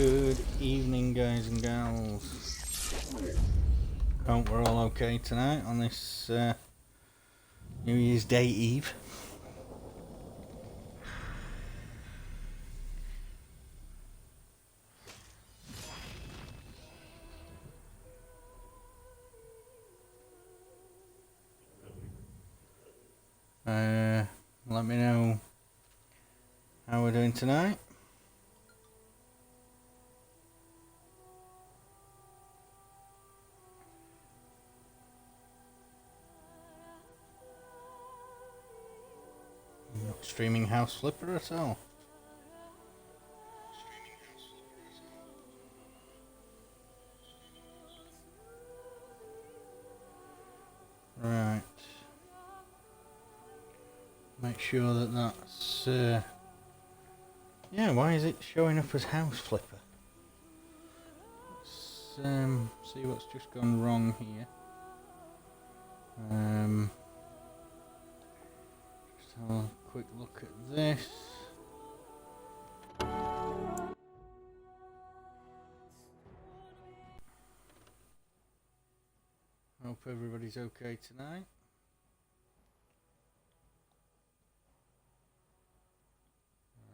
Good evening, guys and gals. Hope we're all okay tonight on this New Year's Day Eve. Let me know how we're doing tonight. Not streaming House Flipper at all. Right. Make sure that that's... yeah, why is it showing up as House Flipper? Let's see what's just gone wrong here. Just have a quick look at this. Hope everybody's okay tonight.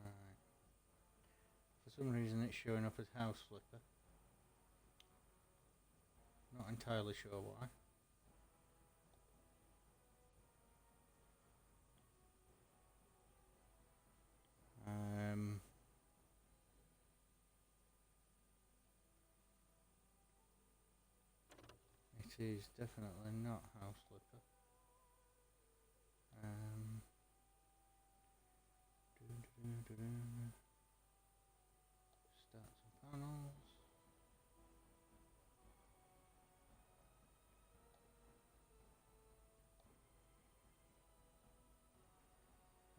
Right. For some reason it's showing up as House Flipper. Not entirely sure why. It is definitely not House Flipper. Start some panels.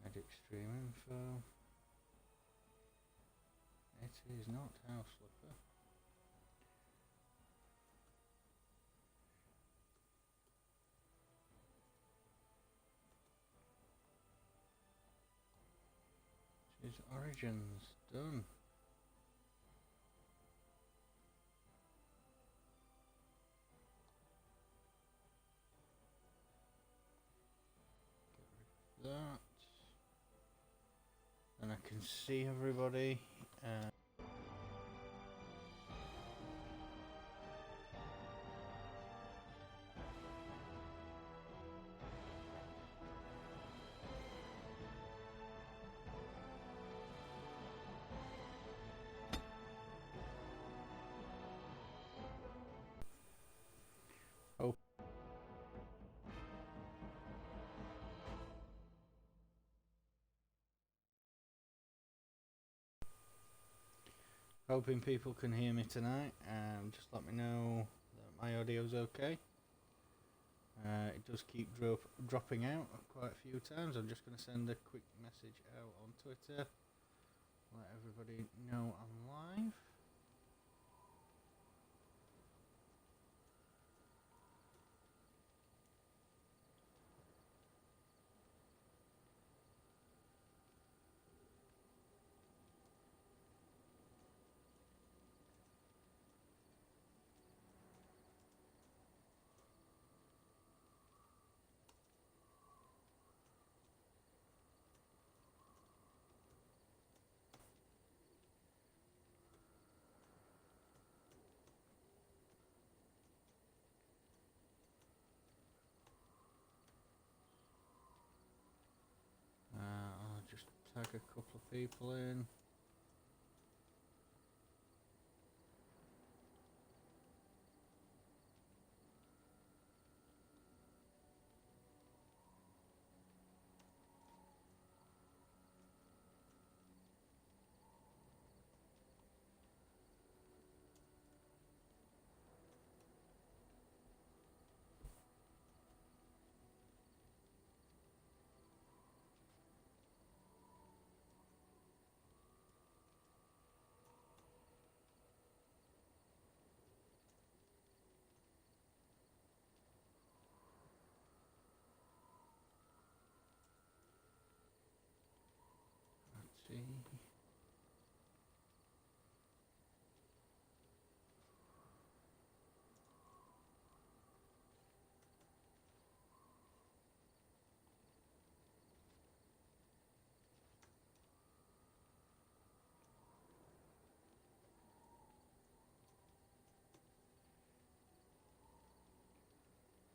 Edit stream info. It is not House Flipper. It is Origins. Done. Get rid of that. And I can see everybody. Hoping people can hear me tonight. Just let me know that my audio's okay. It does keep dropping out quite a few times. I'm just going to send a quick message out on Twitter. Let everybody know I'm live. I'll just tag a couple of people in.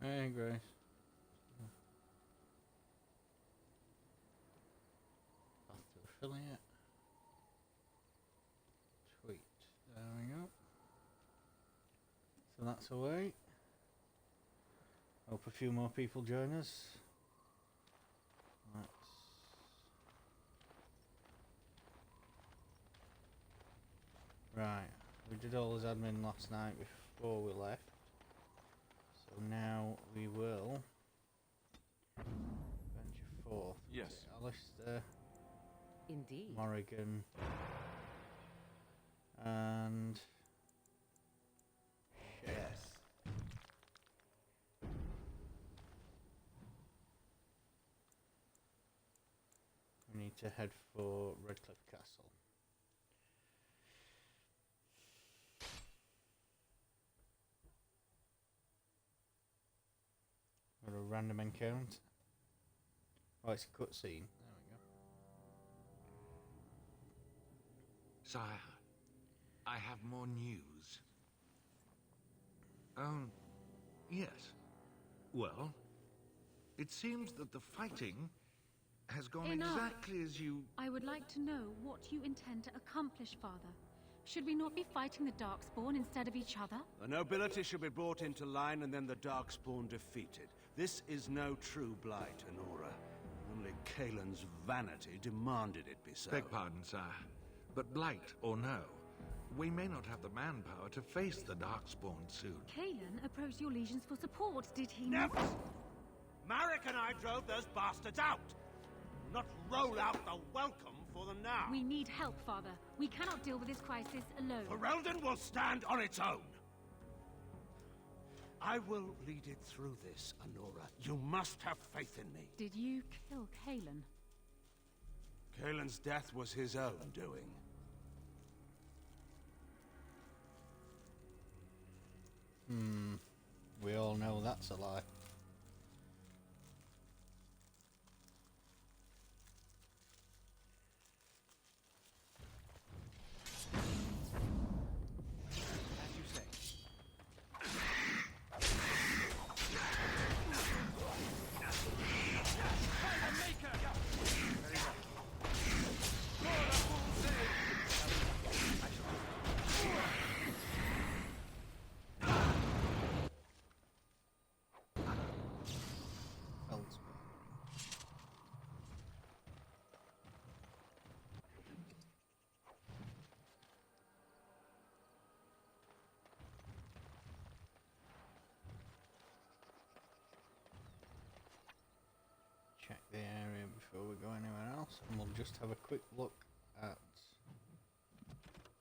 Hey, Grace. Path to affiliate. Tweet. There we go. So that's away. Hope a few more people join us. Let's... Right. We did all his admin last night before we left. So now we will venture forth. Yes. Alistair. Indeed. Morrigan. And... Yes. We need to head for Redcliffe Castle. Got a random encounter. Oh, it's a cutscene. There we go. Sire, I have more news. Oh, yes. Well, it seems that the fighting has gone Enough. exactly as you... I would like to know what you intend to accomplish, Father. Should we not be fighting the Darkspawn instead of each other? The nobility should be brought into line and then the Darkspawn defeated. This is no true blight, Honora. Only Kaelin's vanity demanded it be so. Beg pardon, sire. But blight or no, we may not have the manpower to face the Darkspawn soon. Kaelin approached your legions for support, did he Never! not? Marek and I drove those bastards out! Not roll out the welcome for them now! We need help, Father. We cannot deal with this crisis alone. Ferelden will stand on its own! I will lead it through this, Honora. You must have faith in me. Did you kill Kaelin? Kaelin's death was his own doing. We all know that's a lie. As you say. Feldspar. Check the area before we go anywhere else, and we'll just have a quick look at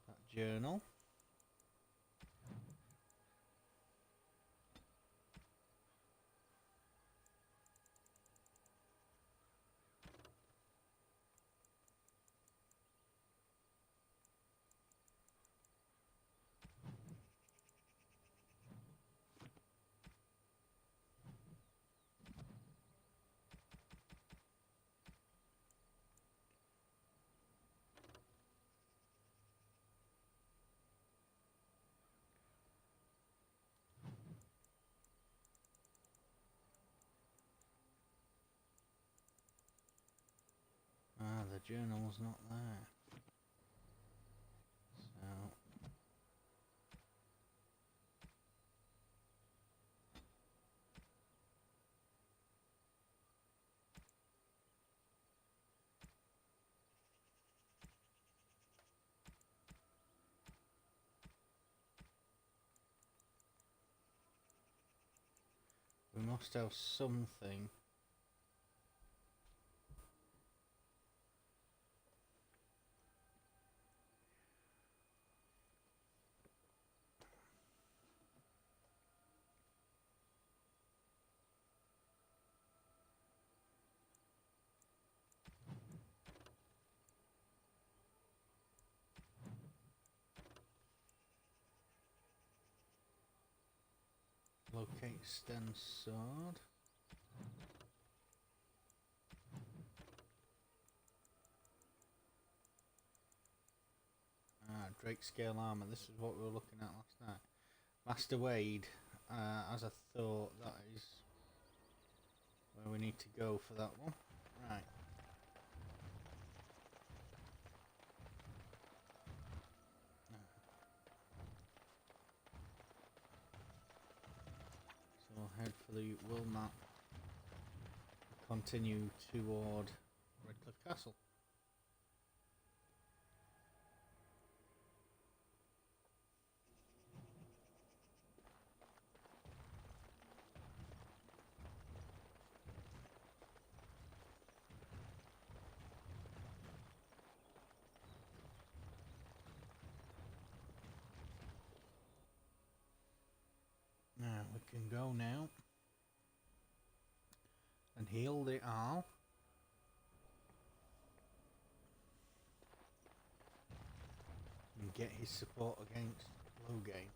that journal. Ah, the journal's not there. So... we must have something. Locate Sten's sword. Ah, Drake scale armor. This is what we were looking at last night. Master Wade, as I thought, that is where we need to go for that one. Right. So we'll head for the world map. Continue toward Redcliffe Castle. Now we can go now and heal the Jarl. And get his support against Loghain.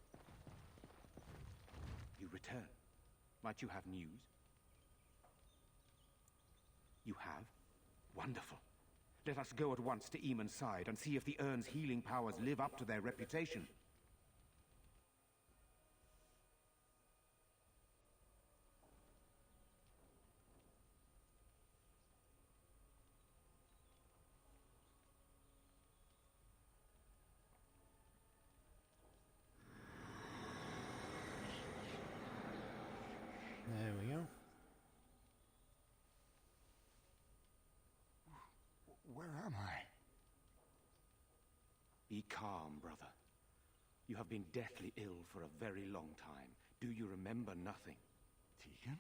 You return. Might you have news? You have? Wonderful. Let us go at once to Eamon's side and see if the Urn's healing powers live up to their reputation. There we go. Where am I? Be calm, brother. You have been deathly ill for a very long time. Do you remember nothing? Tegan?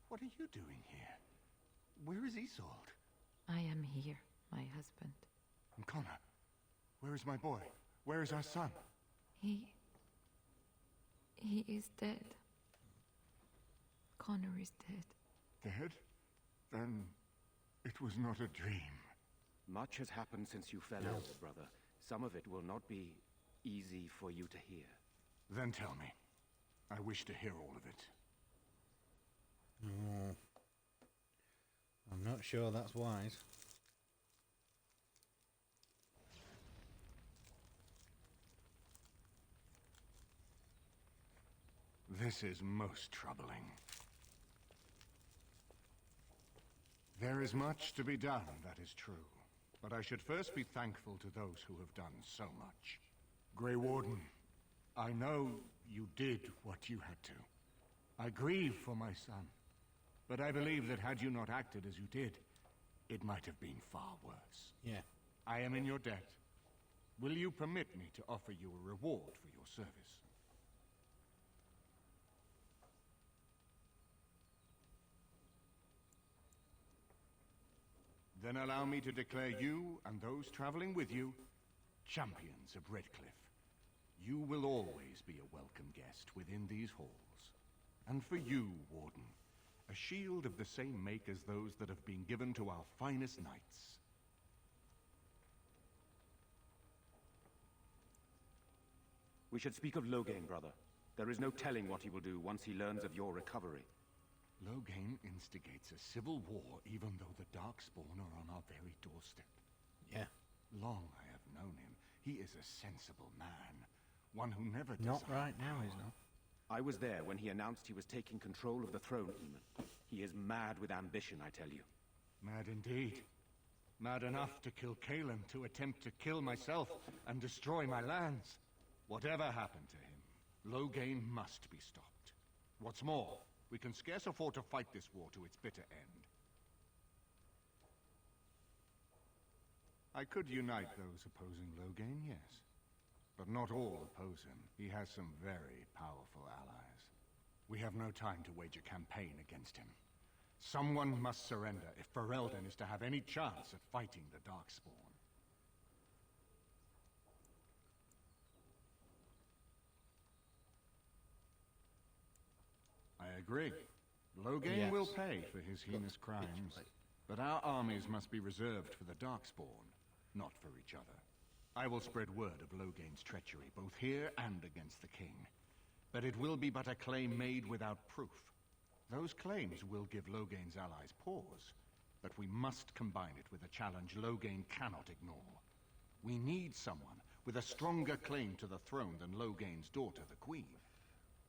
What are you doing here? Where is Isolde? I am here, my husband. And Connor? Where is my boy? Where is our son? He is dead. Connor is dead. Dead? Then it was not a dream. Much has happened since you fell ill, brother. Some of it will not be easy for you to hear. Then tell me. I wish to hear all of it. Oh. I'm not sure that's wise. This is most troubling. There is much to be done, that is true. But I should first be thankful to those who have done so much. Grey Warden, I know you did what you had to. I grieve for my son. But I believe that had you not acted as you did, it might have been far worse. Yeah. I am in your debt. Will you permit me to offer you a reward for your service? Then allow me to declare you and those traveling with you champions of Redcliffe. You will always be a welcome guest within these halls. And for you, Warden, a shield of the same make as those that have been given to our finest knights. We should speak of Loghain, brother. There is no telling what he will do once he learns of your recovery. Loghain instigates a civil war even though the Darkspawn are on our very doorstep. Yeah. Long I have known him. He is a sensible man. One who never Not desired right now, power. he's not. I was there when he announced he was taking control of the throne, Eamon. He is mad with ambition, I tell you. Mad indeed. Mad enough to kill Cailan, to attempt to kill myself and destroy my lands. Whatever happened to him, Loghain must be stopped. What's more, we can scarce afford to fight this war to its bitter end. I could unite those opposing Loghain, yes. But not all oppose him. He has some very powerful allies. We have no time to wage a campaign against him. Someone must surrender if Ferelden is to have any chance at fighting the Darkspawn. I agree. Loghain will pay for his heinous crimes, but our armies must be reserved for the Darkspawn, not for each other. I will spread word of Loghain's treachery, both here and against the king. But it will be but a claim made without proof. Those claims will give Loghain's allies pause, but we must combine it with a challenge Loghain cannot ignore. We need someone with a stronger claim to the throne than Loghain's daughter, the Queen.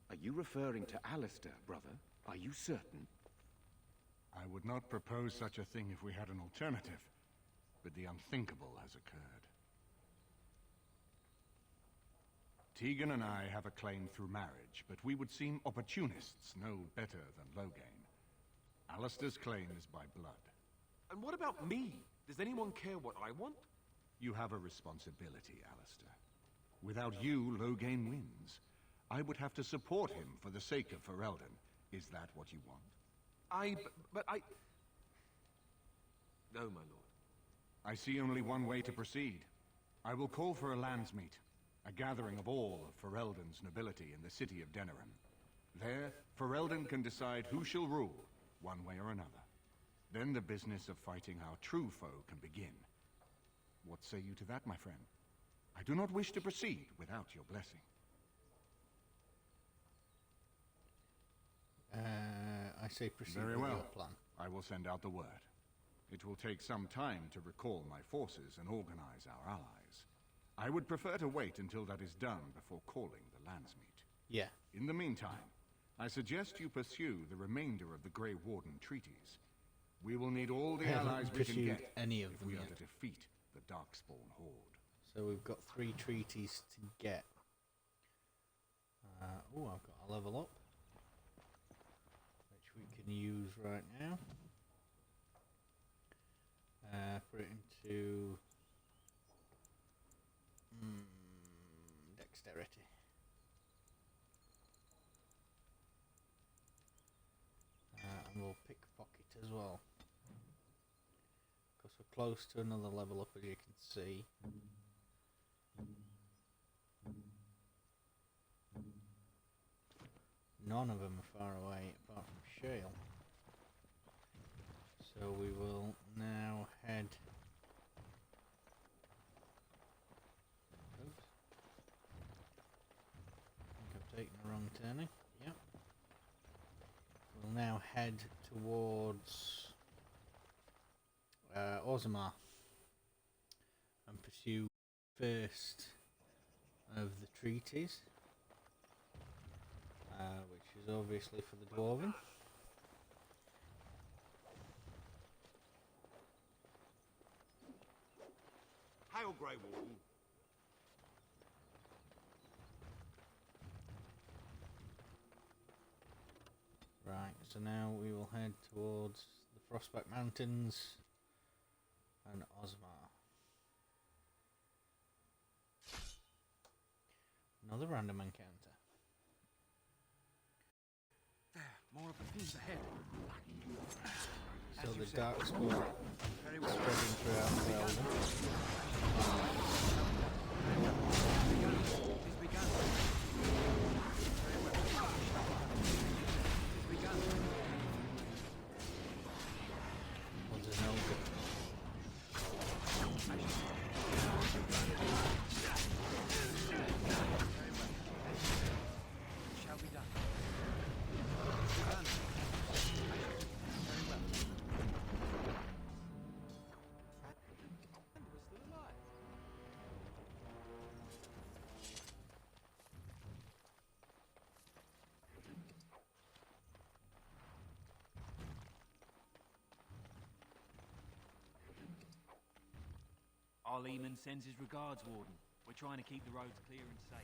Are you referring to Alistair, brother? Are you certain? I would not propose such a thing if we had an alternative, but the unthinkable has occurred. Tegan and I have a claim through marriage, but we would seem opportunists no better than Loghain. Alistair's claim is by blood. And what about me? Does anyone care what I want? You have a responsibility, Alistair. Without you, Loghain wins. I would have to support him for the sake of Ferelden. Is that what you want? But I... No, my lord. I see only one way to proceed. I will call for a landsmeet, a gathering of all of Ferelden's nobility in the city of Denerim. There, Ferelden can decide who shall rule, one way or another. Then the business of fighting our true foe can begin. What say you to that, my friend? I do not wish to proceed without your blessing. I say proceed Very with well. your plan. I will send out the word. It will take some time to recall my forces and organize our allies. I would prefer to wait until that is done before calling the landsmeet. Yeah. In the meantime, I suggest you pursue the remainder of the Grey Warden treaties. We will need all the allies we can get any of if them we are yet. to defeat the Darkspawn horde. So we've got 3 treaties to get. Oh, I've got a level up, which we can use right now. Put it into dexterity. And we'll pickpocket as well, because we're close to another level up, as you can see. None of them are far away apart from Shale. So we will now head... Oops. I think I've taken the wrong turning. Yep. We'll now head towards Orzammar and pursue first of the treaties, which is obviously for the Dwarven. Hail, Grey Warden. Right, so now we will head towards the Frostback Mountains and Orzammar. Another random encounter. There, more of the fiends ahead. So the Darkspawn spreading throughout Ferelden. One's an ogre. Shall be done. Our Leman sends his regards, Warden. We're trying to keep the roads clear and safe.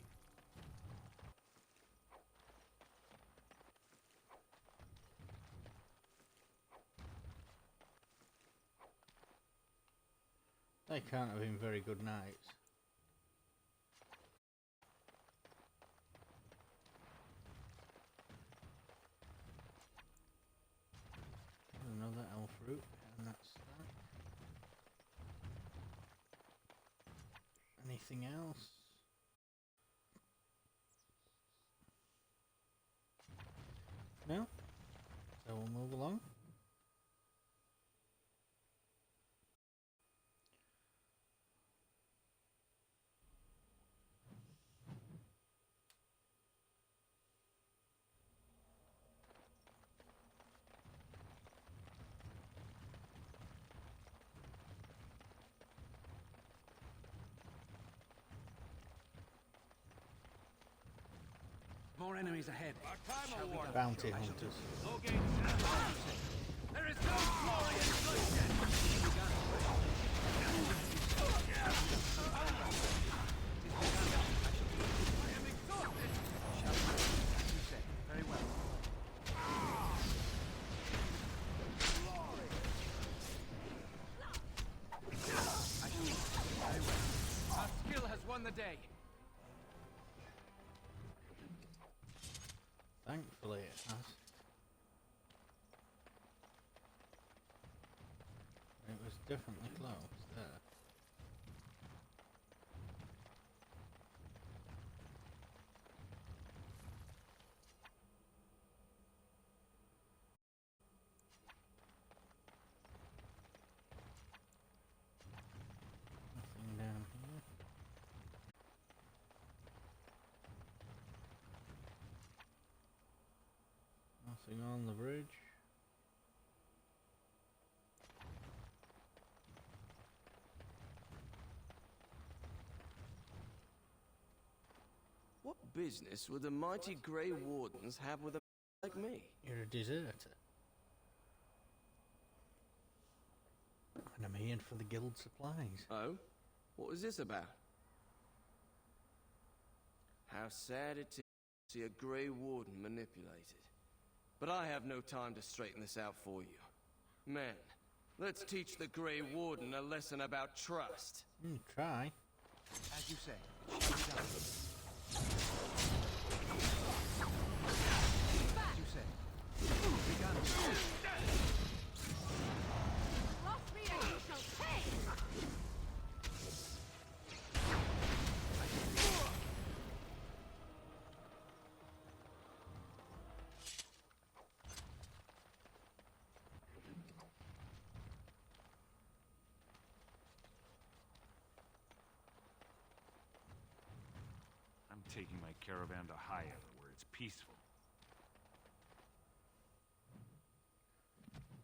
They can't have been very good nights. Another elf root, and that's that. Anything else? No? So we'll move along. More enemies ahead. Bounty hunters. There The day. Thankfully it has. It was definitely close there. Nothing down here. Nothing on the bridge. What business would the mighty Grey Wardens have with a like me? You're a deserter. And I'm here for the guild supplies. Oh? What was this about? How sad it is to see a Grey Warden manipulated. But I have no time to straighten this out for you. Men, let's teach the Grey Warden a lesson about trust. Try. As you say, it shall be done. As you say. Begun. Cross me and you shall pay! I'm taking my caravan to Haya, where it's peaceful.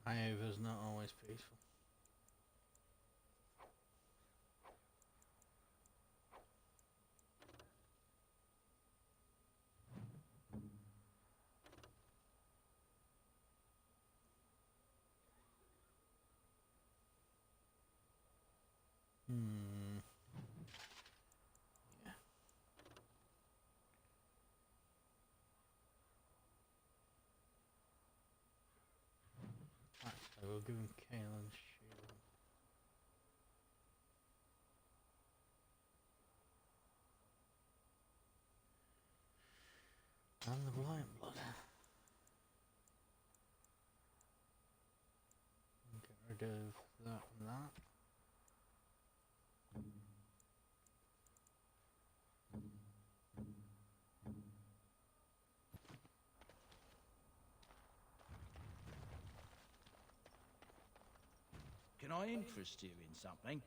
Iova's not always peaceful. Yeah. Actually, we'll give him Kaelin's shield. And the blind blood. Get rid of that and that. Can I interest you in something?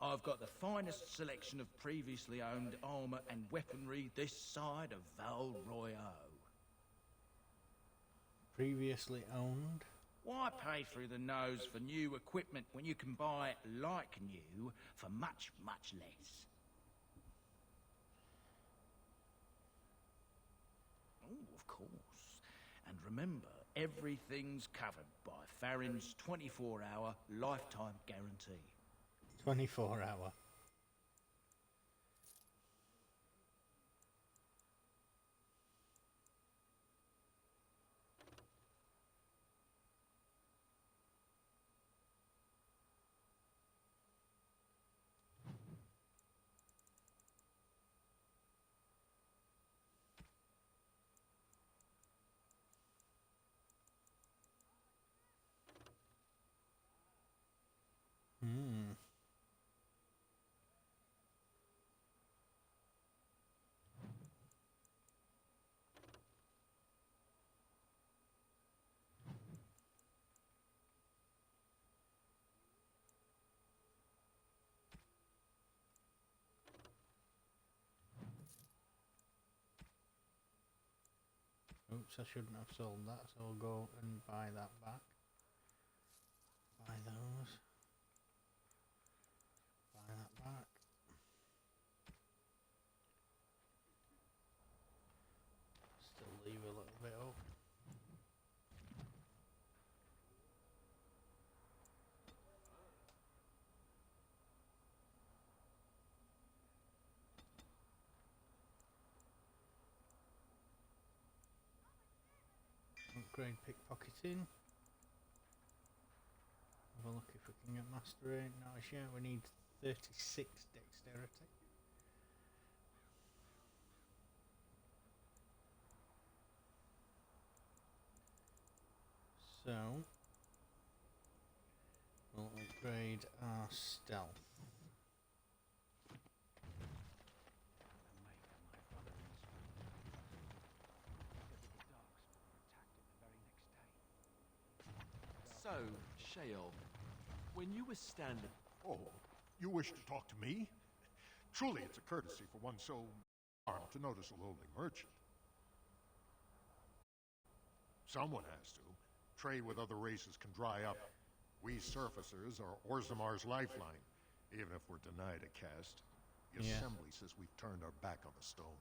I've got the finest selection of previously owned armour and weaponry this side of Val Royale. Previously owned? Why pay through the nose for new equipment when you can buy it like new for much, much less? Oh, of course. And remember, everything's covered by Farron's 24-hour lifetime guarantee. 24 hour. Oops, I shouldn't have sold that, so I'll go and buy that back. Buy those. Buy that back. Still leave a little bit up. upgrade pickpocketing. Have a look if we can get mastery. Not as yet. We need 36 dexterity. So we'll upgrade our stealth. So, Sheol, when you were standing... Oh, you wish to talk to me? Truly, it's a courtesy for one so armed to notice a lowly merchant. Someone has to. Trade with other races can dry up. We surfacers are Orzammar's lifeline, even if we're denied a caste. The Assembly says we've turned our back on the stone,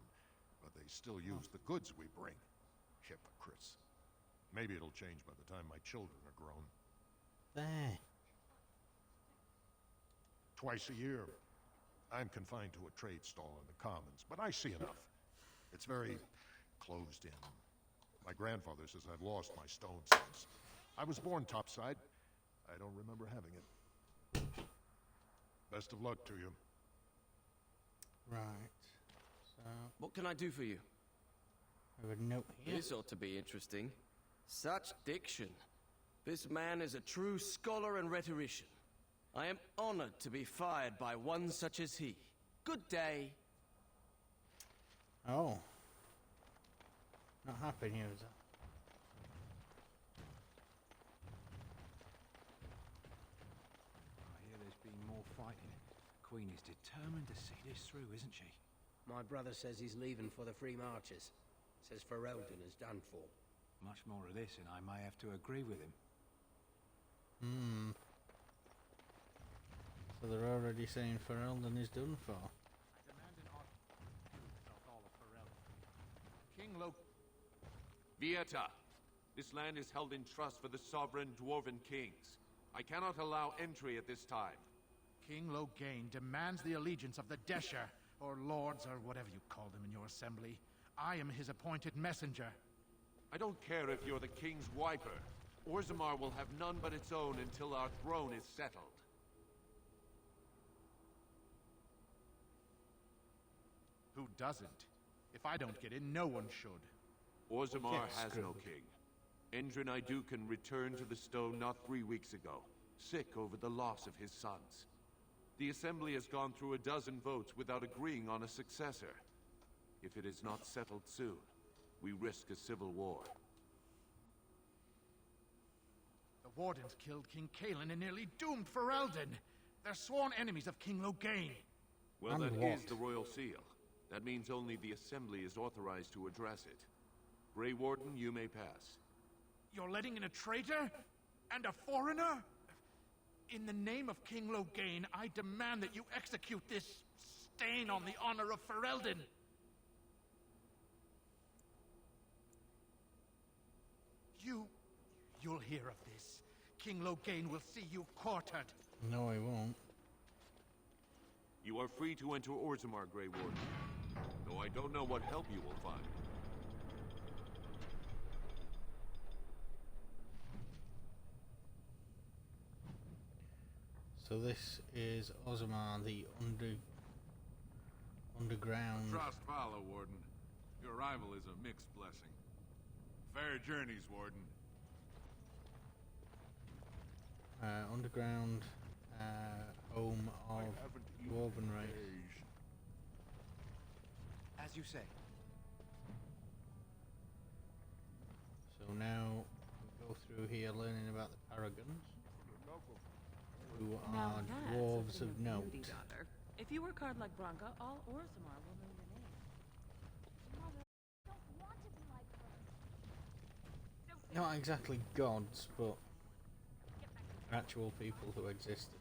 but they still use the goods we bring. Hypocrites. Maybe it'll change by the time my children are grown. There. Twice a year, I'm confined to a trade stall in the Commons, but I see enough. It's very closed in. My grandfather says I've lost my stone sense. I was born topside. I don't remember having it. Best of luck to you. Right. So What can I do for you? I have a note here. This ought to be interesting. Such diction. This man is a true scholar and rhetorician. I am honored to be fired by one such as he. Good day. Oh. Not happy news. I hear there's been more fighting. Queen is determined to see this through, isn't she? My brother says he's leaving for the Free Marches. Says Ferelden is done for. Much more of this, and I may have to agree with him. Hmm. So they're already saying Ferelden is done for. King Vieta, this land is held in trust for the sovereign dwarven kings. I cannot allow entry at this time. King Loghain demands the allegiance of the Desher, or lords, or whatever you call them in your assembly. I am his appointed messenger. I don't care if you're the king's wiper. Orzammar will have none but its own until our throne is settled. Who doesn't? If I don't get in, no one should. Orzammar has no king. Endrin Idukan returned to the stone not 3 weeks ago, sick over the loss of his sons. The Assembly has gone through a dozen votes without agreeing on a successor. If it is not settled soon, we risk a civil war. The Wardens killed King Cailan and nearly doomed Ferelden. They're sworn enemies of King Loghain. Well, And that what? is the royal seal. That means only the Assembly is authorized to address it. Grey Warden, you may pass. You're letting in a traitor? And a foreigner? In the name of King Loghain, I demand that you execute this stain on the honor of Ferelden. You'll hear of this. King Loghain will see you quartered. No, he won't. You are free to enter Orzammar, Grey Warden. Though I don't know what help you will find. So this is Orzammar, the underground. Frost follow, Warden. Your arrival is a mixed blessing. Fair journeys, Warden. Underground home of dwarven race. As you say. So now we go through here learning about the Paragons, who Now are that's dwarves a of thing note. beauty, daughter. If you work hard like Branka, all Orzammar will know your name. Mother, I don't want to be like her. Not exactly gods, but actual people who existed.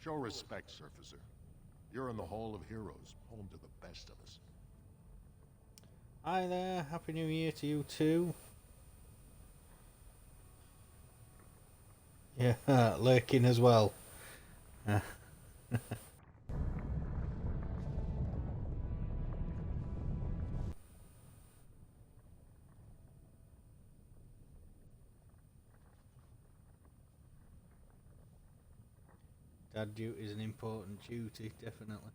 Show respect, Surfacer. You're in the Hall of Heroes, home to the best of us. Hi there, Happy New Year to you too. Yeah, lurking as well. Dad duty is an important duty, definitely.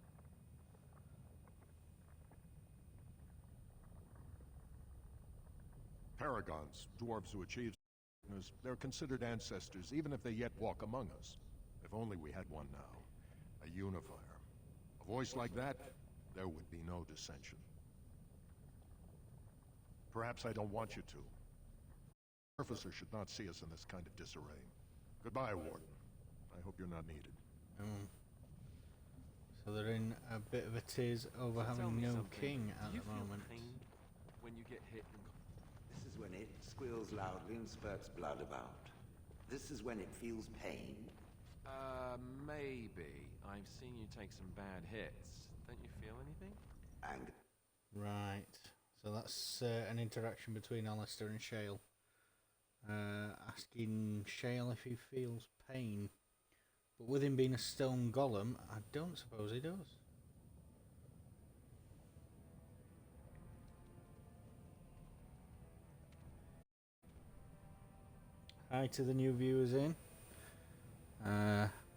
Paragons, dwarves who achieve greatness, they're considered ancestors, even if they yet walk among us. If only we had one now. A unifier. A voice like that, there would be no dissension. Perhaps I don't want you to. Surfacer should not see us in this kind of disarray. Goodbye, Warden. I hope you're not needed. So they're in a bit of a tiz over having no king at the moment. When you get hit and... This is when it squeals loudly and spurts blood about. This is when it feels pain. Maybe. I've seen you take some bad hits. Don't you feel anything? Anger. Right. So that's an interaction between Alistair and Shale. Asking Shale if he feels pain. But with him being a stone golem, I don't suppose he does. Hi to the new viewers in.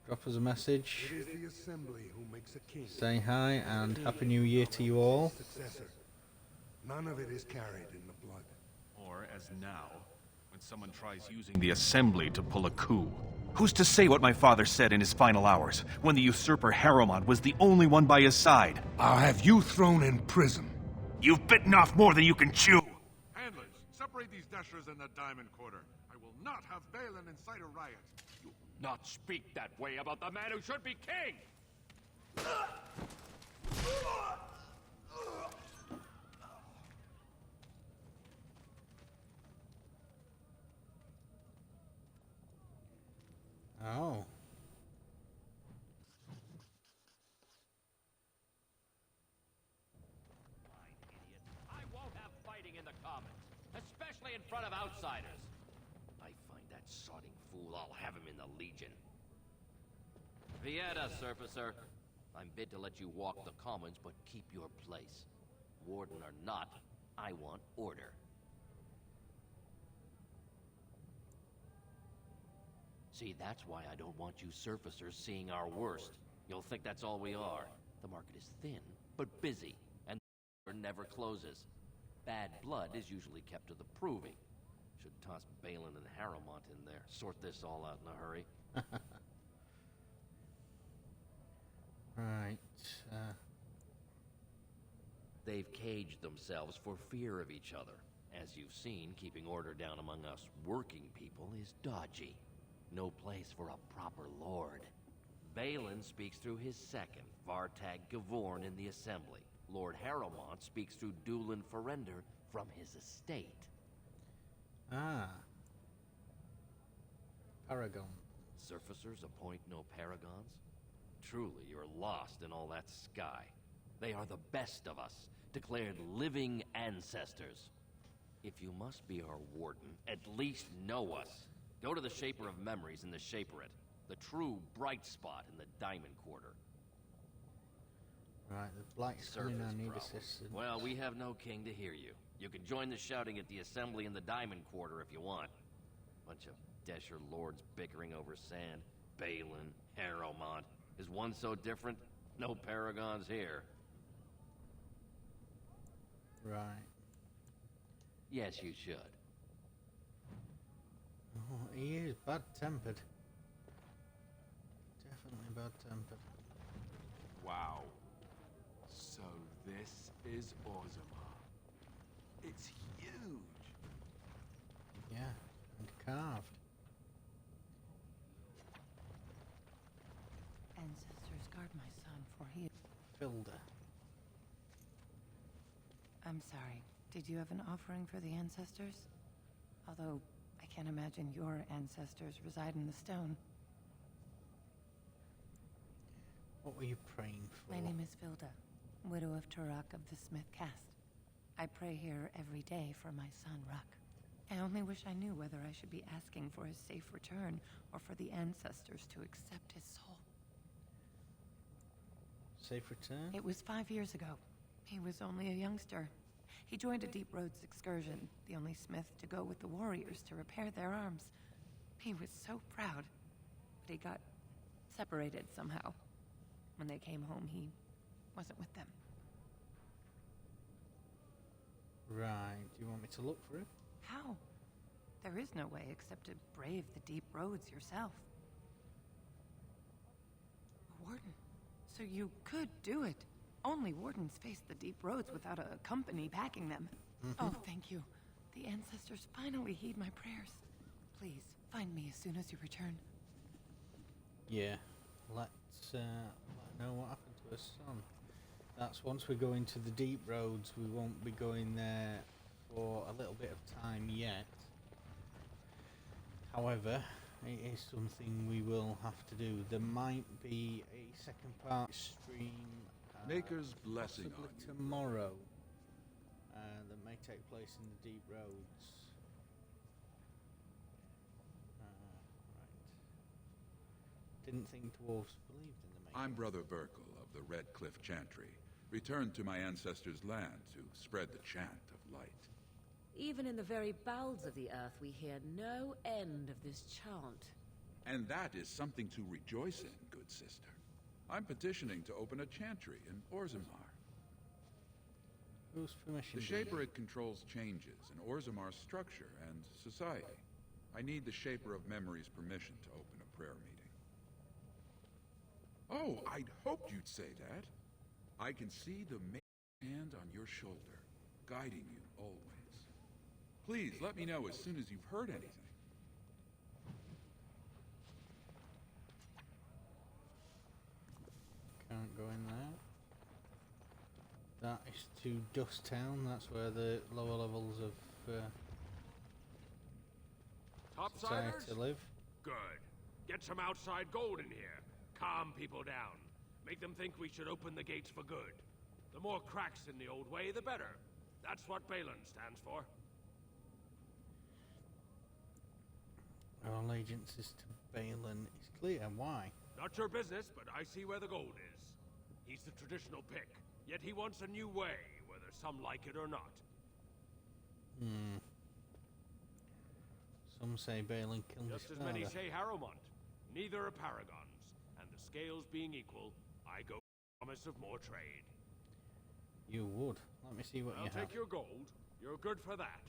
Drop us a message. It is the assembly who makes a king. Say hi and Happy New Year to you all. Successor. None of it is carried in the blood. Or, as now, when someone tries using the assembly to pull a coup. Who's to say what my father said in his final hours, when the usurper Harrowmont was the only one by his side? I'll have you thrown in prison. You've bitten off more than you can chew! Handlers, separate these dashers in the diamond quarter. I will not have Balin incite a riot. You not speak that way about the man who should be king! Oh. I won't have fighting in the Commons, especially in front of outsiders. I find that sodding fool, I'll have him in the Legion. Vieta, Surfacer. I'm bid to let you walk the Commons, but keep your place. Warden or not, I want order. See, that's why I don't want you surfacers seeing our worst. You'll think that's all we are. The market is thin, but busy, and the door never closes. Bad blood is usually kept to the proving. Should toss Balin and Harrowmont in there. Sort this all out in a hurry. Right. They've caged themselves for fear of each other. As you've seen, keeping order down among us working people is dodgy. No place for a proper lord. Balin speaks through his second, Vartag Gavorn, in the Assembly. Lord Harrowmont speaks through Dulin Ferender from his estate. Ah. Paragon. Surfacers appoint no paragons? Truly, you're lost in all that sky. They are the best of us, declared living ancestors. If you must be our warden, at least know us. Go to the Shaper of Memories in the Shaperate, the true bright spot in the Diamond Quarter. Right, the Black's coming, I need assistance. Well, we have no king to hear you. You can join the shouting at the Assembly in the Diamond Quarter if you want. Bunch of Desher lords bickering over sand. Balin, Harrowmont. Is one so different? No paragons here. Right. Yes, you should. Oh, he is bad-tempered. Definitely bad-tempered. Wow. So this is Orzammar. It's huge. Yeah, and carved. Ancestors guard my son, for he... Filder. I'm sorry. Did you have an offering for the ancestors? Although, I can't imagine your ancestors reside in the stone. What were you praying for? My name is Vilda, widow of Turok of the Smith caste. I pray here every day for my son, Ruck. I only wish I knew whether I should be asking for his safe return or for the ancestors to accept his soul. Safe return? It was 5 years ago. He was only a youngster. He joined a Deep Roads excursion, the only smith to go with the warriors to repair their arms. He was so proud, but he got Separated somehow. When they came home, he wasn't with them. Right, do you want me to look for him? How? There is no way except to brave the deep roads yourself. A warden. So you could do it. Only wardens face the deep roads without a company packing them. Oh, thank you. The ancestors finally heed my prayers. Please, find me as soon as you return. Yeah, let's let her know what happened to her son. That's once we go into the deep roads, we won't be going there for a little bit of time yet. However, it is something we will have to do. There might be a second part stream Maker's blessing possibly on you. tomorrow that may take place in the deep roads. Right. Didn't think dwarves believed in the Maker. I'm Brother Burkle of the Red Cliff Chantry, returned to my ancestors' land to spread the chant of light. Even in the very bowels of the earth, we hear no end of this chant. And that is something to rejoice in, good sister. I'm petitioning to open a chantry in Orzammar. Whose permission? The Shaper it controls changes in Orzammar's structure and society. I need the Shaper of Memory's permission to open a prayer meeting. Oh, I'd hoped you'd say that. I can see the hand on your shoulder, guiding you always. Please let me know as soon as you've heard anything. Can't go in there. That is to Dust Town. That's where the lower levels of society Topsiders? live. Good. Get some outside gold in here. Calm people down. Make them think we should open the gates for good. The more cracks in the old way, the better. That's what Balin stands for. Our allegiances to Balin is clear. Why? Not your business, but I see where the gold is. He's the traditional pick, yet he wants a new way, whether some like it or not. Some say Balin killed his Just as father. many say Harrowmont. Neither are paragons, and the scales being equal, I go with the promise of more trade. You would. Let me see what I'll you have. take your gold. You're good for that.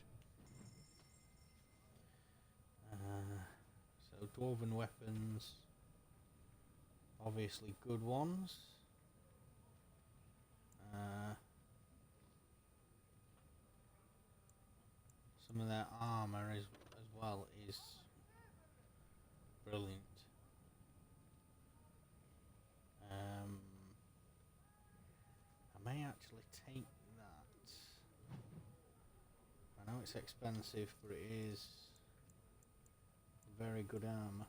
So dwarven weapons, obviously good ones. Some of their armor as well is brilliant. I may actually take that. I know it's expensive, but it is very good armor.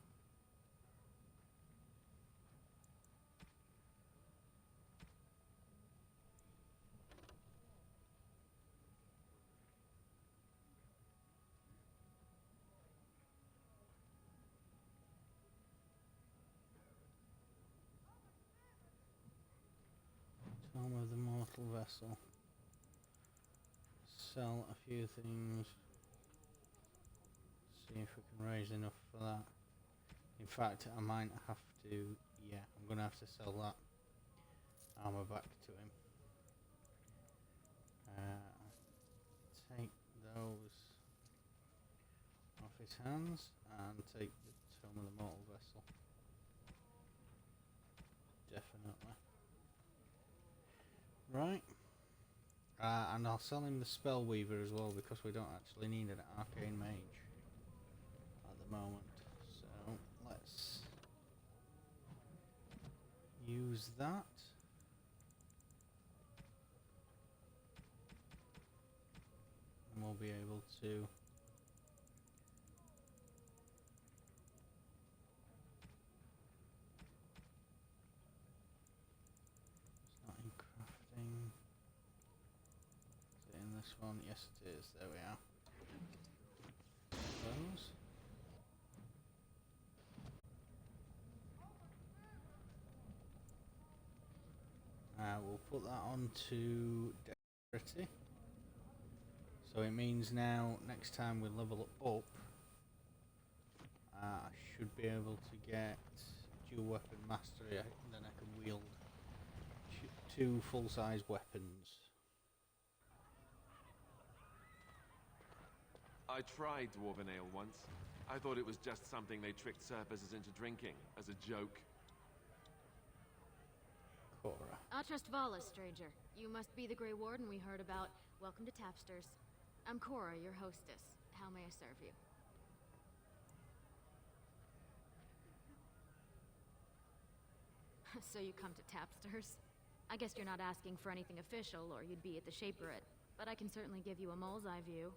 Tome of the Mortal Vessel. Sell a few things. See if we can raise enough for that. In fact, I might have to. Yeah, I'm gonna have to sell that armor back to him. Take those off his hands and take the Tome of the Mortal Vessel. Definitely. Right. And I'll sell him the Spellweaver as well, because we don't actually need an Arcane Mage at the moment. So let's use that. And we'll be able to this one, yes it is, there we are. Those. We'll put that on to Dexterity. So it means now, next time we level up, I should be able to get dual weapon mastery, then I can wield two full-size weapons. I tried Dwarven Ale once. I thought it was just something they tricked surfers into drinking, as a joke. Cora. I trust Vala, stranger. You must be the Grey Warden we heard about. Welcome to Tapsters. I'm Cora, your hostess. How may I serve you? So you come to Tapsters? I guess you're not asking for anything official, or you'd be at the Shaperate. But I can certainly give you a mole's eye view.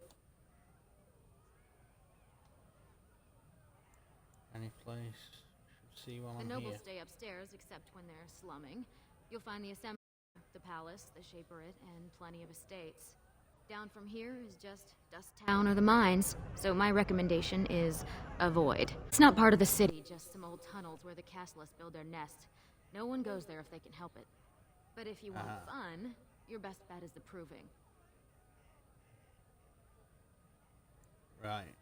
Any place? Should see while The I'm nobles here. stay upstairs, except when they're slumming. You'll find the assembly, the palace, the Shaperate, and plenty of estates. Down from here is just Dust Town or the mines, so my recommendation is avoid. It's not part of the city, just some old tunnels where the castless build their nest. No one goes there if they can help it. But if you want fun, your best bet is the Proving. Right.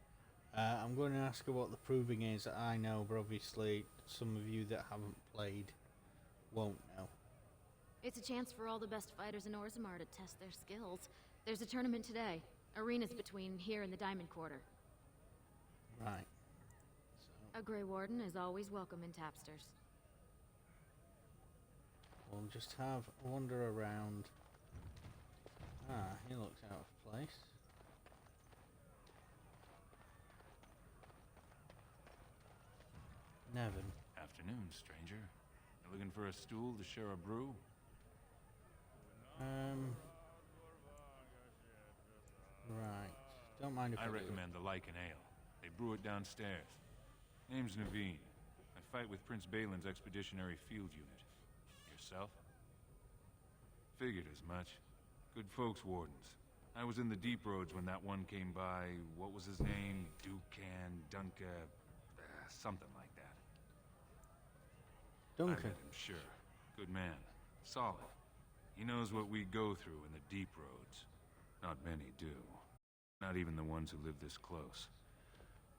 I'm going to ask her what the Proving is. I know, but obviously some of you that haven't played won't know. It's a chance for all the best fighters in Orzammar to test their skills. There's a tournament today. Arenas between here and the Diamond Quarter. Right. A Grey Warden is always welcome in Tapsters. We'll just have a wander around. He looks out of place. Nevin. Afternoon, stranger. You looking for a stool to share a brew? Right. Don't mind if I recommend the Lycan Ale. They brew it downstairs. Name's Naveen. I fight with Prince Balin's expeditionary field unit. Yourself? Figured as much. Good folks, Wardens. I was in the deep roads when that one came by. What was his name? Dunca... something like that. Duncan. I met him, sure. Good man. Solid. He knows what we go through in the deep roads. Not many do. Not even the ones who live this close.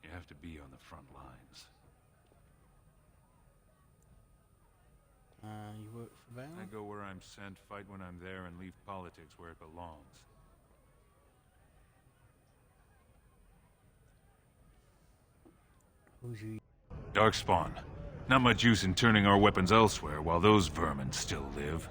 You have to be on the front lines. You work for Balin? I go where I'm sent, fight when I'm there, and leave politics where it belongs. Who's you? Darkspawn. Not much use in turning our weapons elsewhere while those vermin still live.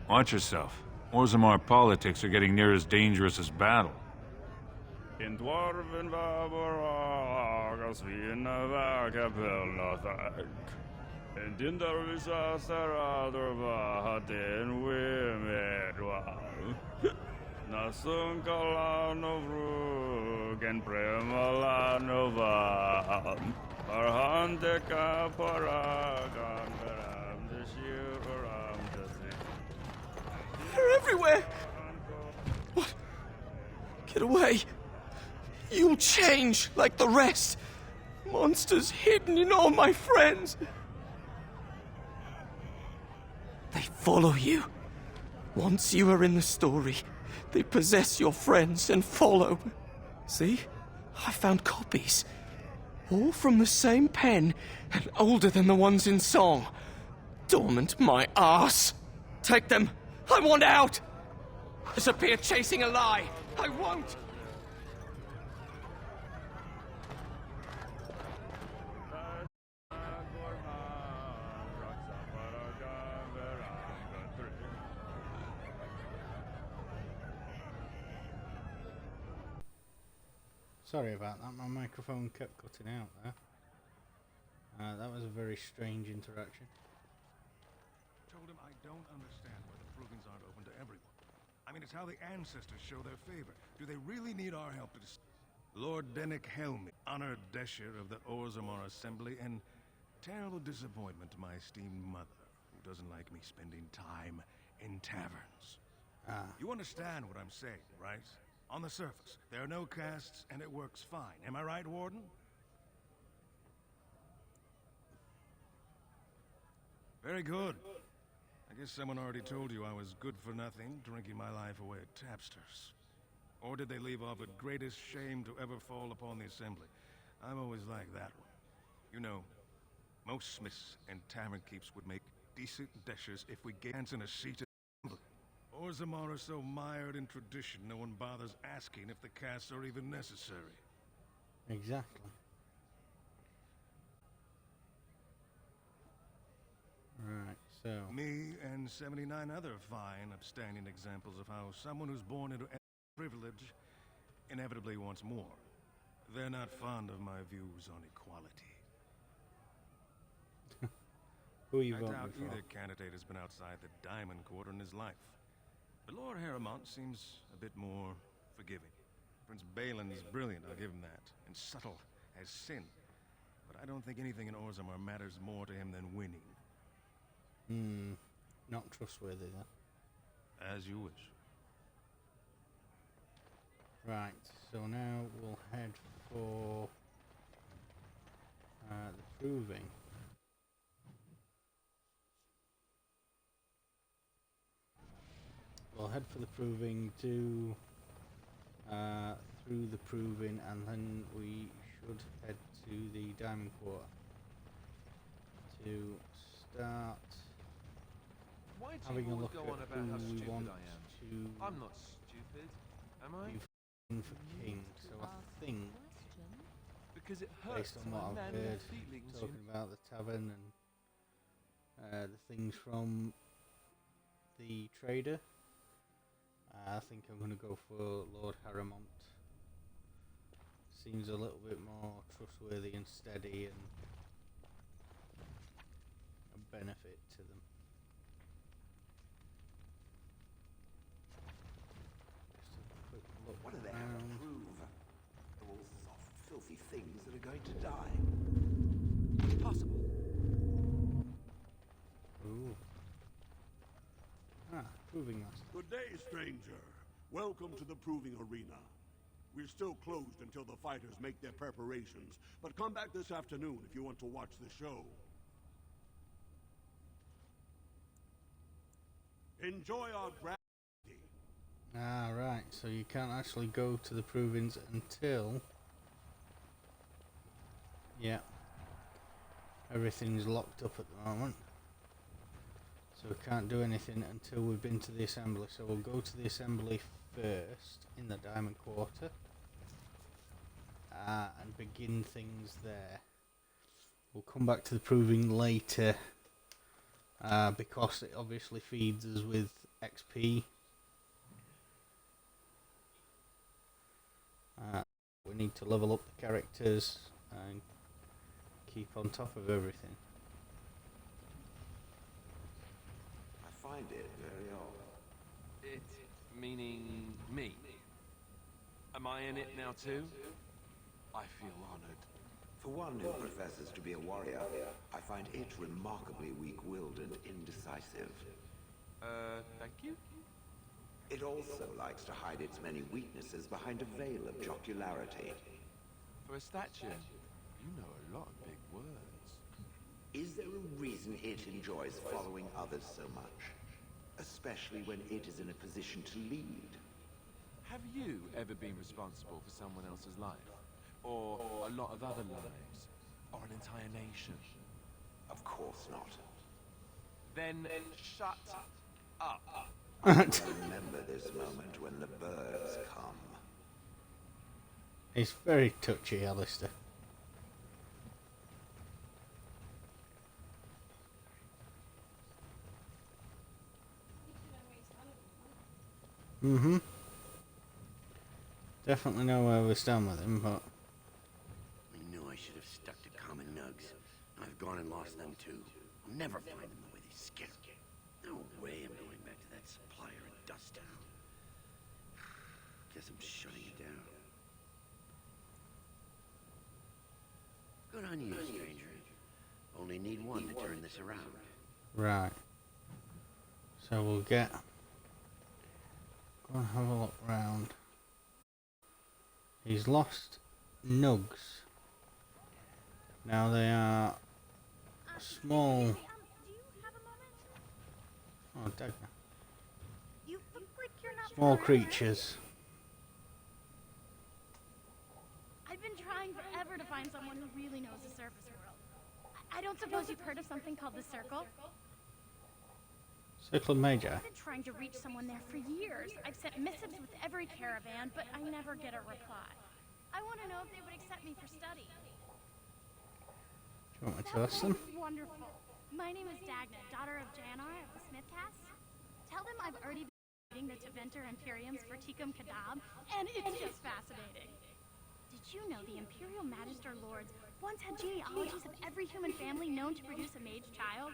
Watch yourself. Orzammar politics are getting near as dangerous as battle. In dwarven vaboragas vinna vägapelnatak. En dindarvisa saradorva haden wimedwal. Nasun kalanovru gen premalanovval. Arhandeka paragan veram deshiram desi. They're everywhere! What? Get away! You'll change like the rest! Monsters hidden in all my friends! They follow you. Once you are in the story, they possess your friends and follow. See? I found copies. All from the same pen, and older than the ones in song. Dormant my arse! Take them! I want out! Disappear chasing a lie! I won't! Sorry about that, my microphone kept cutting out there. That was a very strange interaction. Told him I don't understand why the provings aren't open to everyone. I mean, it's how the ancestors show their favor. Do they really need our help to Lord Dennick Helmi, honored Desher of the Orzammar Assembly, and terrible disappointment to my esteemed mother, who doesn't like me spending time in taverns. You understand what I'm saying, right? On the surface, there are no castes, and it works fine. Am I right, Warden? Very good. I guess someone already told you I was good for nothing, drinking my life away at tapsters. Or did they leave off at greatest shame to ever fall upon the Assembly? I've always liked that one. You know, most smiths and tavern keeps would make decent dishes if we gave hands in a seat at the Assembly. Orzammar are so mired in tradition, no one bothers asking if the casts are even necessary. Exactly. Right, so... Me and 79 other fine, upstanding examples of how someone who's born into privilege inevitably wants more. They're not fond of my views on equality. Who are you I voting doubt for? either candidate has been outside the Diamond Quarter in his life. But Lord Harrowmont seems a bit more forgiving. Prince Balin's brilliant, I'll give him that, and subtle as sin. But I don't think anything in Orzammar matters more to him than winning. Not trustworthy then. As you wish. Right, so now we'll head for the proving. We'll head for the proving, do through the proving, and then we should head to the Diamond Quarter to start having a look at who we want to I'm not stupid, am I? be for king. So I think, Because it hurts based on what I've heard, talking about the tavern and the things from the trader, I think I'm going to go for Lord Harrowmont. Seems a little bit more trustworthy and steady and a benefit to them. Just a quick look What do they have to around. prove? They're all soft, filthy things that are going to die. Impossible. Ooh. Proving master. Good day, stranger. Welcome to the proving arena. We're still closed until the fighters make their preparations, but come back this afternoon if you want to watch the show. Enjoy our grand... Right, so you can't actually go to the provings until... Yeah. Everything's locked up at the moment. So we can't do anything until we've been to the assembly. So we'll go to the assembly first in the Diamond Quarter and begin things there. We'll come back to the proving later because it obviously feeds us with XP. We need to level up the characters and keep on top of everything. I find it very odd. It meaning me. Am I in it now too? I feel honored. For one who professes to be a warrior, I find it remarkably weak-willed and indecisive. Thank you? It also likes to hide its many weaknesses behind a veil of jocularity. For a statue, you know a lot of big words. Is there a reason it enjoys following others so much? Especially when it is in a position to lead. Have you ever been responsible for someone else's life? Or a lot of other lives? Or an entire nation? Of course not. Then shut up. I remember this moment when the birds come. It's very touchy, Alistair. Definitely know where we stand with him, but... I knew I should have stuck to common nugs. I've gone and lost them too. I'll never find them the way they scare. No way I'm going back to that supplier in Dust Town. Guess I'm shutting it down. Good on you, stranger. Only need one to turn this around. Right. So we'll get... Go and have a look round. He's lost nugs. Now they are small Oh, dagger. You look like you're not Small forever. creatures. I've been trying forever to find someone who really knows the surface world. I don't suppose you've heard of something called the Circle? Circle of Magi. I've been trying to reach someone there for years. I've sent missives with every caravan, but I never get a reply. I want to know if they would accept me for study. Do you want me to ask them? Wonderful. My name is Dagna, daughter of Janar of the Smith Cast. Tell them I've already been reading the Teventer Imperiums for Tikum Kadab, and it's just fascinating. Did you know the Imperial Magister Lords once had genealogies of every human family known to produce a mage child?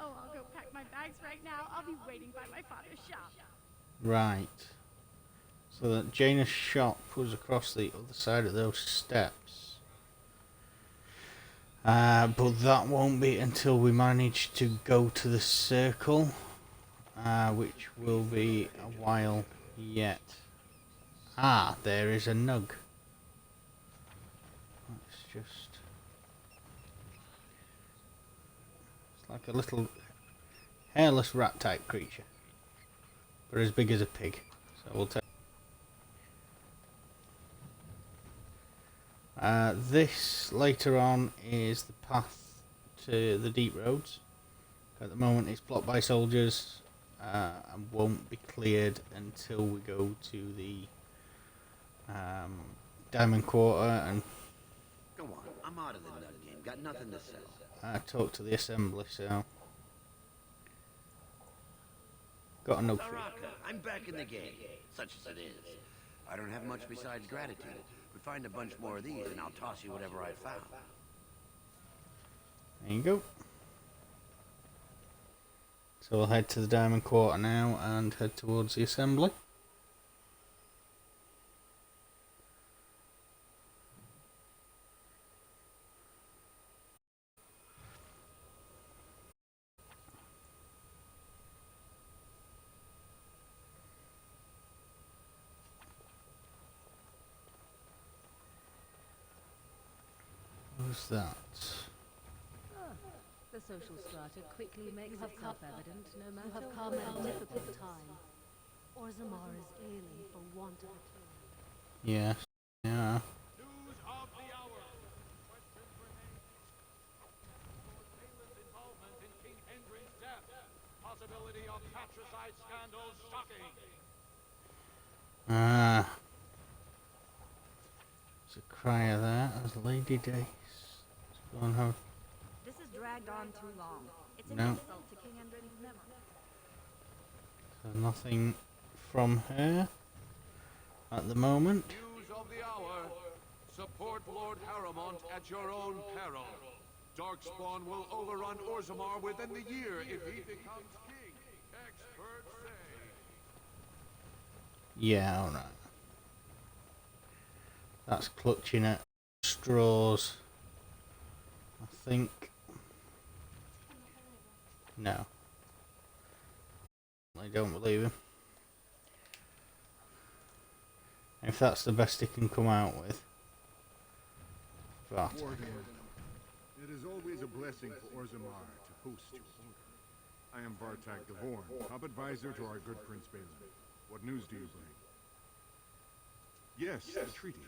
Oh, I'll go pack my bags right now. I'll be waiting by my father's shop. Right. So that Jaina's shop was across the other side of those steps. But that won't be until we manage to go to the circle, which will be a while yet. Ah, there is a nug. Let's just... It's like a little hairless rat type creature, but as big as a pig. So we'll take... This later on is the path to the deep roads. At the moment it's blocked by soldiers and won't be cleared until we go to the Diamond Quarter and Go on, I'm out of the nut game. Got nothing to sell. talk to the assembly. So got a note for you. Baraka, I'm back in the game, such as it is. I don't have much besides gratitude, but find a bunch more of these and I'll toss you whatever I found. There you go. So we'll head to the Diamond Quarter now and head towards the assembly. Who's that? The social strata quickly makes itself evident, no matter You have come at a difficult time. Orzammar is ailing for want of a king. Yes. Yeah. News of the hour. Questions remain. Lord Balin's involvement in King Hendrin's death. Possibility of patricide scandals shocking. There's a crier there. There's Lady Dace. Let's go on her. This has dragged on too long. It's an No. insult to King Hendrin's memory. So nothing from her at the moment. News of the hour. Support Lord Haramont at your own peril. Darkspawn will overrun Orzammar within the year if he becomes king. Experts say. Yeah, alright. That's clutching at straws. I think. No. I don't believe him. If that's the best he can come out with. But Warden, it is always a blessing for Orzammar to host your order. I am Vartak Devorn, top advisor to our good Prince Balin. What news do you bring? Yes, the treaty.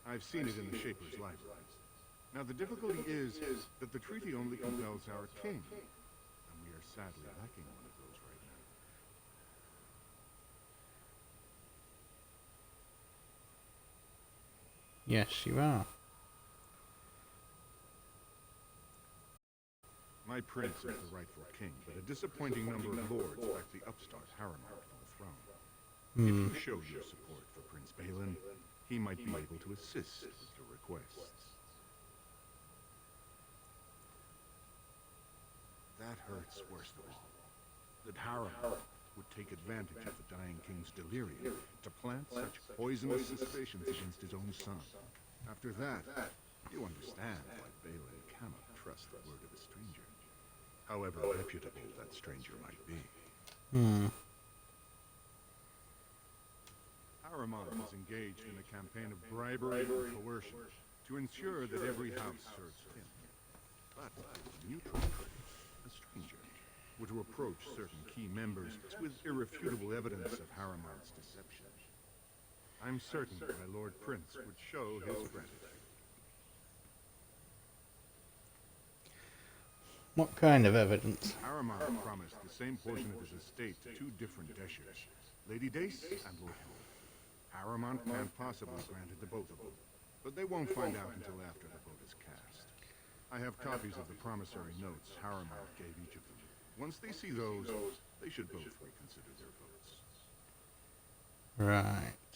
I've seen it in the Shaper's library. Now the difficulty is that the treaty only compels our king, and we are sadly lacking one of those right now. yes, you are. My prince is the rightful king, but a disappointing number of lords back the upstart Haramont for the throne. If you show your support for Prince Balin, he might be able to assist with your requests. That hurts worst of all. That Haramont would take advantage of the dying king's delirium to plant such poisonous suspicions against his own son. After that, you understand why Balin cannot trust the word of a stranger. However reputable that stranger might be. Haramont is engaged in a campaign of bribery and coercion to ensure that every house serves him. But a neutral trade, a stranger, were to approach certain key members with irrefutable evidence of Harriman's deception, I'm certain my Lord Prince would show his gratitude. What kind of evidence? Harriman promised the same portion of his estate to two different Deshers, Lady Dace and Lord Helm. Harriman can't possibly grant it to both of them, but they won't find out until after the vote is cast. I have copies of the promissory notes Harriman gave each of them. Once they see those, they should both reconsider their votes. Right.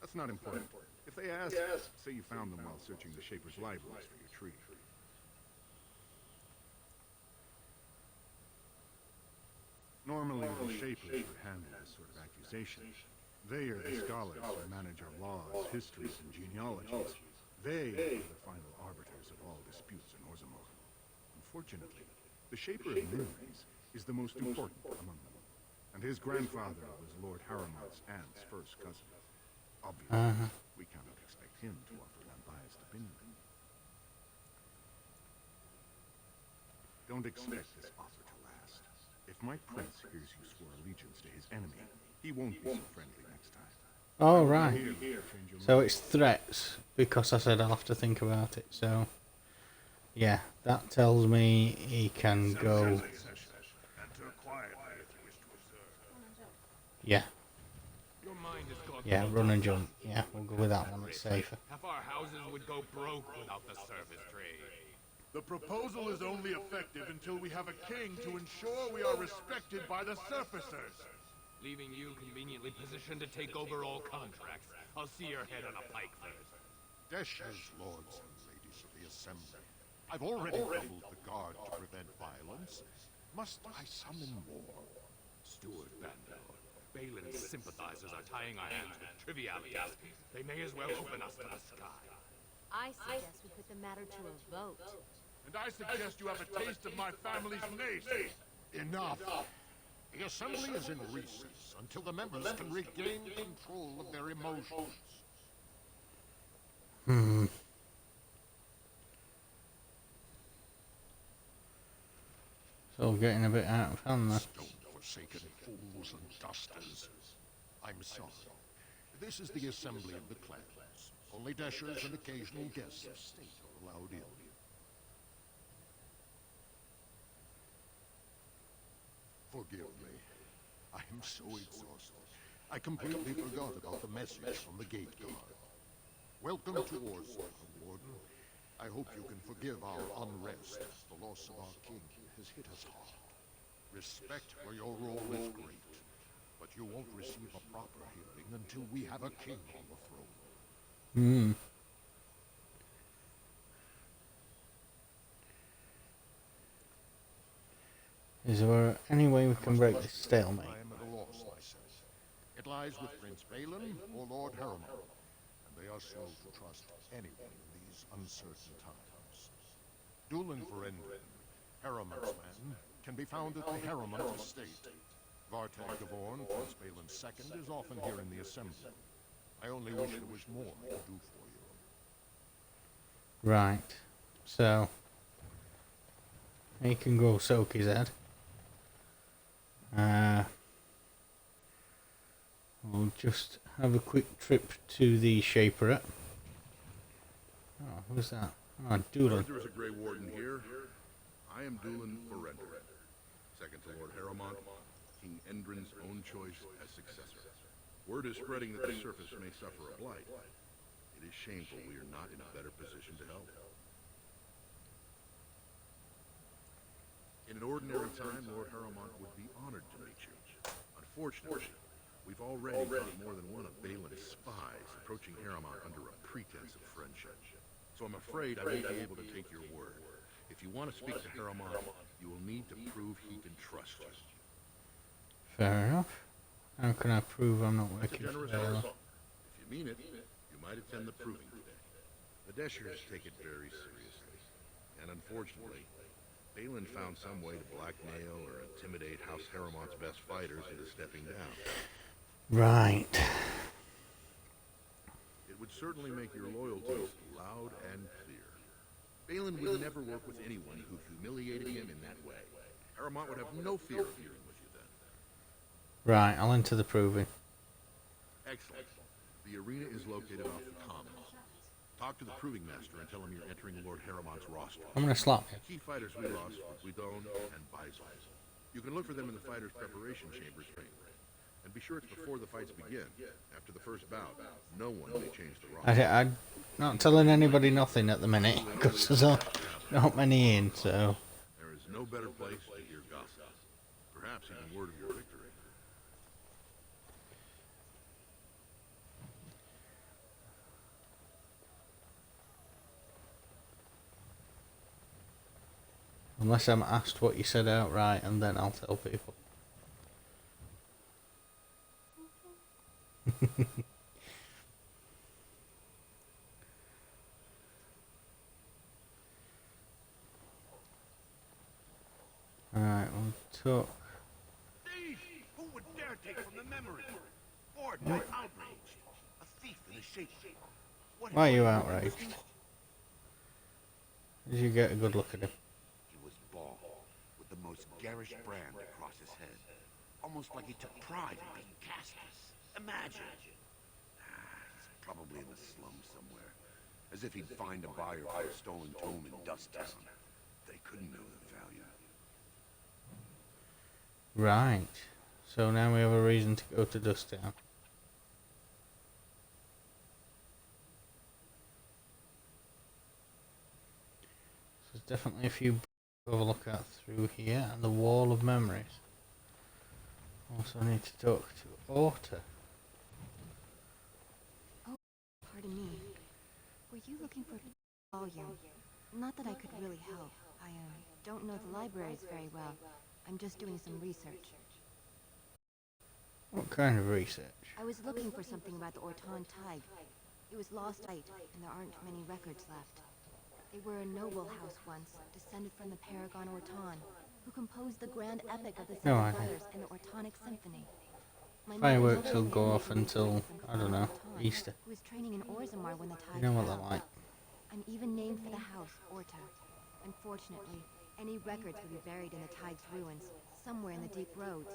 That's not important. If they ask, say you found them while searching the Shaper's libraries for your treaty. Normally, the Shapers would handle this sort of accusation. They are the scholars who manage our laws, histories, and genealogies. They are the final arbiters of all disputes in Orzammar. Unfortunately, the Shaper of Memories is the most important among them, and his grandfather was Lord Harriman's aunt's first cousin. Obviously, we cannot expect him to offer an unbiased opinion. Don't expect this offer to last. If my prince hears you swore allegiance to his enemy, he won't be so friendly next time. Oh, right. So it's threats, because I said I'll have to think about it, so... Yeah, that tells me he can go... Yeah. Yeah, run and jump. Yeah, we'll go with that one, it's safer. Half our houses would go broke without the service trade. The proposal is only effective until we have a king to ensure we are respected by the surfacers. Leaving you conveniently positioned to take over all contracts. I'll see your head on a pike first. Deshers, lords and ladies of the Assembly. I've already doubled the guard to prevent violence. Must I summon more? Steward Bandor, Balin's sympathizers are tying our hands with trivialities. They may as well open us to the sky. I suggest we put the matter to a vote. And I suggest you have a taste of my family's mace. Enough! The Assembly is in recess until the members can regain control of their emotions. So getting a bit out of hand there. Stone-forsaken fools and dusters. I'm sorry. This is the Assembly of the Clans. Only Deshers and occasional guests of state are allowed in. Forgive me. I am so exhausted. I completely forgot about the message from the gate guard. Welcome to Orzammar, Warden. I hope you can forgive our unrest. The loss of our king has hit us hard. Respect for your role is great, but you won't receive a proper hearing until we have a king on the throne. Is there any way we can break this stalemate? I am at a loss myself. It lies with Prince Balin or Lord Harriman, and they are slow to trust anyone in these uncertain times. Dueling for Endrin, Harriman's man, can be found at the Harriman estate. Vartag Gavorn, Prince Balin's second, is often here in the Assembly. I only wish there was more to do for you. Right. So... he can go soak his head. We'll just have a quick trip to the Shaperette. Oh, who's that? Oh, Doolin. There is a Grey Warden here. I am Doolin for Endrin. Second to Lord Harriman, King Endrin's own choice as successor. Word is spreading that the surface may suffer a blight. It is shameful we are not in a better position to help. In an ordinary time, Lord Harriman would be honored to meet you. Unfortunately, we've already caught more than one of Balin's spies approaching Harriman under a pretense of friendship. So I'm afraid I won't be able to take your word. If you want to speak to Harriman, you will need to prove he can trust you. Fair enough. How can I prove I'm not working for Generous Baylor? offer. If you mean it, you might attend the proving today. The Deshers take it very seriously. And unfortunately, Balin found some way to blackmail or intimidate House Harriman's best fighters into stepping down. Right. It would certainly make your loyalties loud and clear. Balin would never work with anyone who humiliated him in that way. Harrowmont would have no fear of dealing with you then. Right, I'll enter the proving. Excellent. The arena is located off the commons. Talk to the proving master and tell him you're entering Lord Harrowmont's roster. I'm gonna slap him. Key fighters we lost were Guidon and Bison. You can look for them in the fighters' preparation chambers. And be sure it's before the fights begin. After the first bout, no one may change the roster. I'm not telling anybody nothing at the minute, because there's not many in, so... There is no better place to hear gossip. Perhaps even word of your victory. Unless I'm asked what you said outright, and then I'll tell people. Alright, we'll talk. Thief! Who would dare take from the memory? Bored by outrage. A thief in a shape. Why are you outraged? Did you get a good look at him? He was bald, with the most garish brand across his head. Almost like he took pride in being castless. Imagine. He's probably in the slums somewhere. As if he'd find a buyer for a stolen tome in Dust Town. They couldn't know the value. Right. So now we have a reason to go to Dust Town. So there's definitely a few to have a look at through here, and the Wall of Memories. Also need to talk to Orta. Oh, pardon me. Were you looking for volume? Not that I could really help. I don't know the libraries very well. I'm just doing some research. What kind of research? I was looking for something about the Orton Tig. It was lost sight, and there aren't many records left. They were a noble house once, descended from the Paragon Orton, who composed the grand epic of the Seven Fires and the Ortonic Symphony. Fireworks will go off until, I don't know, Easter. Who was training in Orzammar when the Tig You know what fell. they're like. I'm even named for the house, Orta. Unfortunately, any records would be buried in the Tig's ruins, somewhere in the deep roads.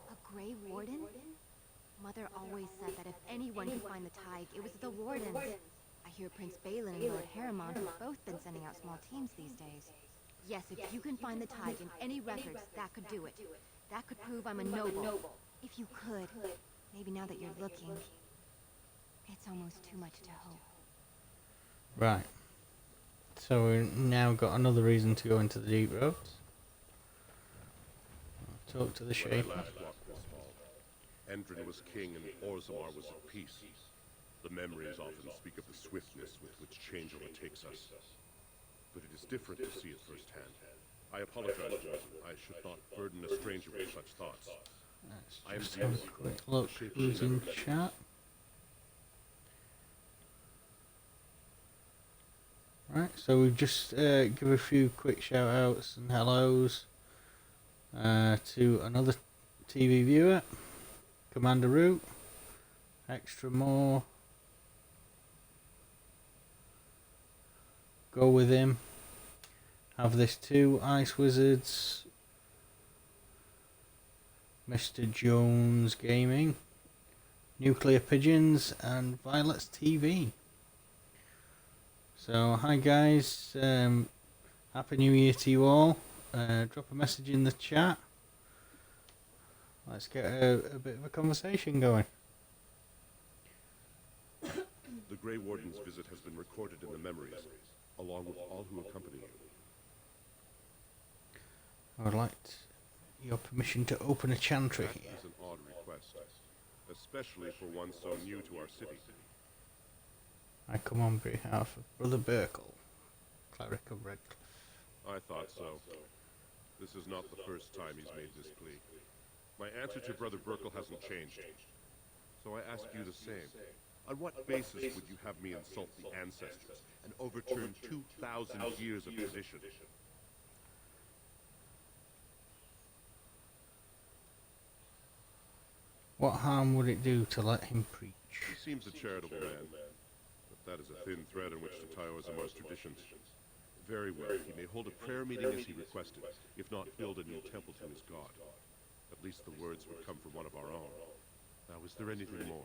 A Grey Warden? Mother always said that if anyone could find the Tig, it was the Wardens. I hear Prince Balin and Lord Harrowmont have both been sending out small teams these days. Yes, if you can find the Tig in any records, that could do it. That could prove I'm a noble. If you could, maybe now that you're looking, it's almost too much to hope. Right. So we've now got another reason to go into the deep roads. I'll talk to the When I Shaper. last walked this hall, Endrin was king and Orzammar was at peace. The memories often speak of the swiftness with which change overtakes us. But it is different to see it firsthand. I apologize, Johnson. I should not burden a stranger with such thoughts. I am Just have a Zeus, quick the look shaper who's in never fades. chat. Right, so we've just give a few quick shout outs and hellos to another TV viewer, Commander Root, Extra More, Go With Him, Have This Too, Ice Wizards, Mr. Jones Gaming, Nuclear Pigeons, and Violet's TV. So, hi guys, Happy New Year to you all. Drop a message in the chat. Let's get a bit of a conversation going. The Grey Warden's visit has been recorded in the memories, along with all who accompany you. I would like your permission to open a chantry That here. is an odd request, especially for one so new to our city. I come on behalf of Brother Burkle, Cleric of Redcliffe. I thought so. This is not the first time he's made this plea. My answer to Brother Burkle hasn't changed. So I ask you the same. On what basis would you have me insult the ancestors and overturn 2,000 years of tradition? What harm would it do to let him preach? He seems a charitable man, but that is a thin thread on which to tie Orzammar's traditions. Very well. He may hold a prayer meeting as he requested, if not build a new temple to his god. At least the words would come from one of our own. Now, is there anything more?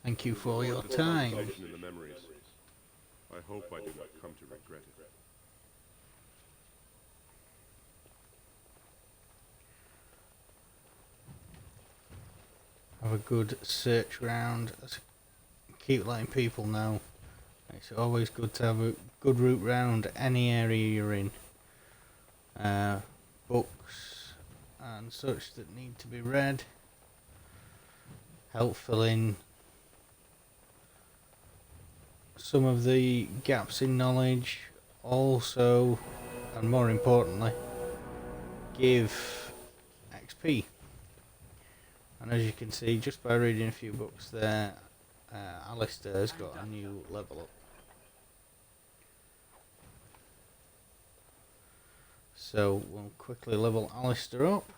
Thank you for your time. In the memories. I hope I do not come to regret it. Have a good search round. Keep letting people know. It's always good to have a good route round any area you're in. Books and such that need to be read. Help fill in some of the gaps in knowledge. Also, and more importantly, give XP. And as you can see, just by reading a few books there, Alistair's got a new level up. So we'll quickly level Alistair up.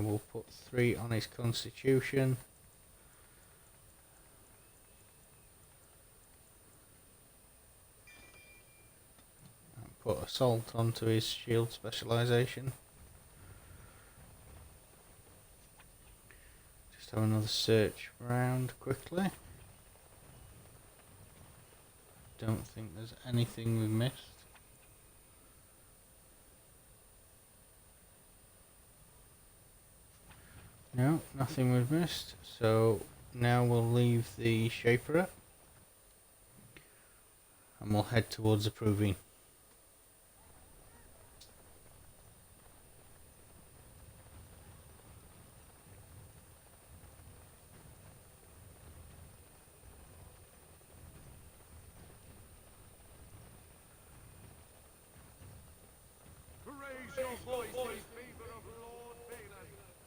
We'll put 3 on his constitution. And put assault onto his shield specialisation. Just have another search round quickly. Don't think there's anything we've missed. No, nothing we've missed. So now we'll leave the Shaper and we'll head towards the Proving.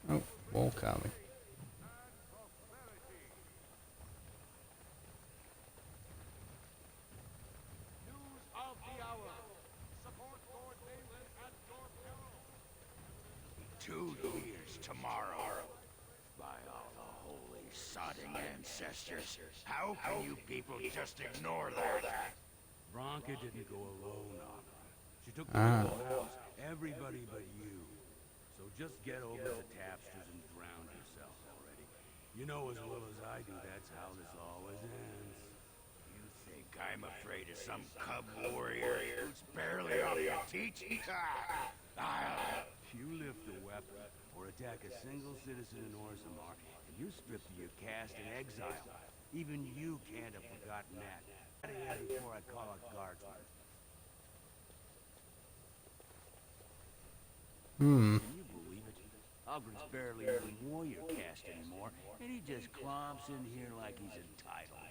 Oh, wall carving. Tomorrow. By all the holy sodding ancestors, how can you people just ignore that? Bronca didn't go alone on her. She took the whole house, everybody but you. So just get over the tapsters and drown yourself already. You know as well as I do that's how this always ends. You think I'm afraid of some cub warrior who's barely off the teach? You lift a weapon or attack a single citizen in Orzammar, and you're stripped of your caste and exile. Even you can't have forgotten that. Get out of here before I call a guardsman. Can you believe it? Ogren's barely even warrior caste anymore, and he just clomps in here like he's entitled.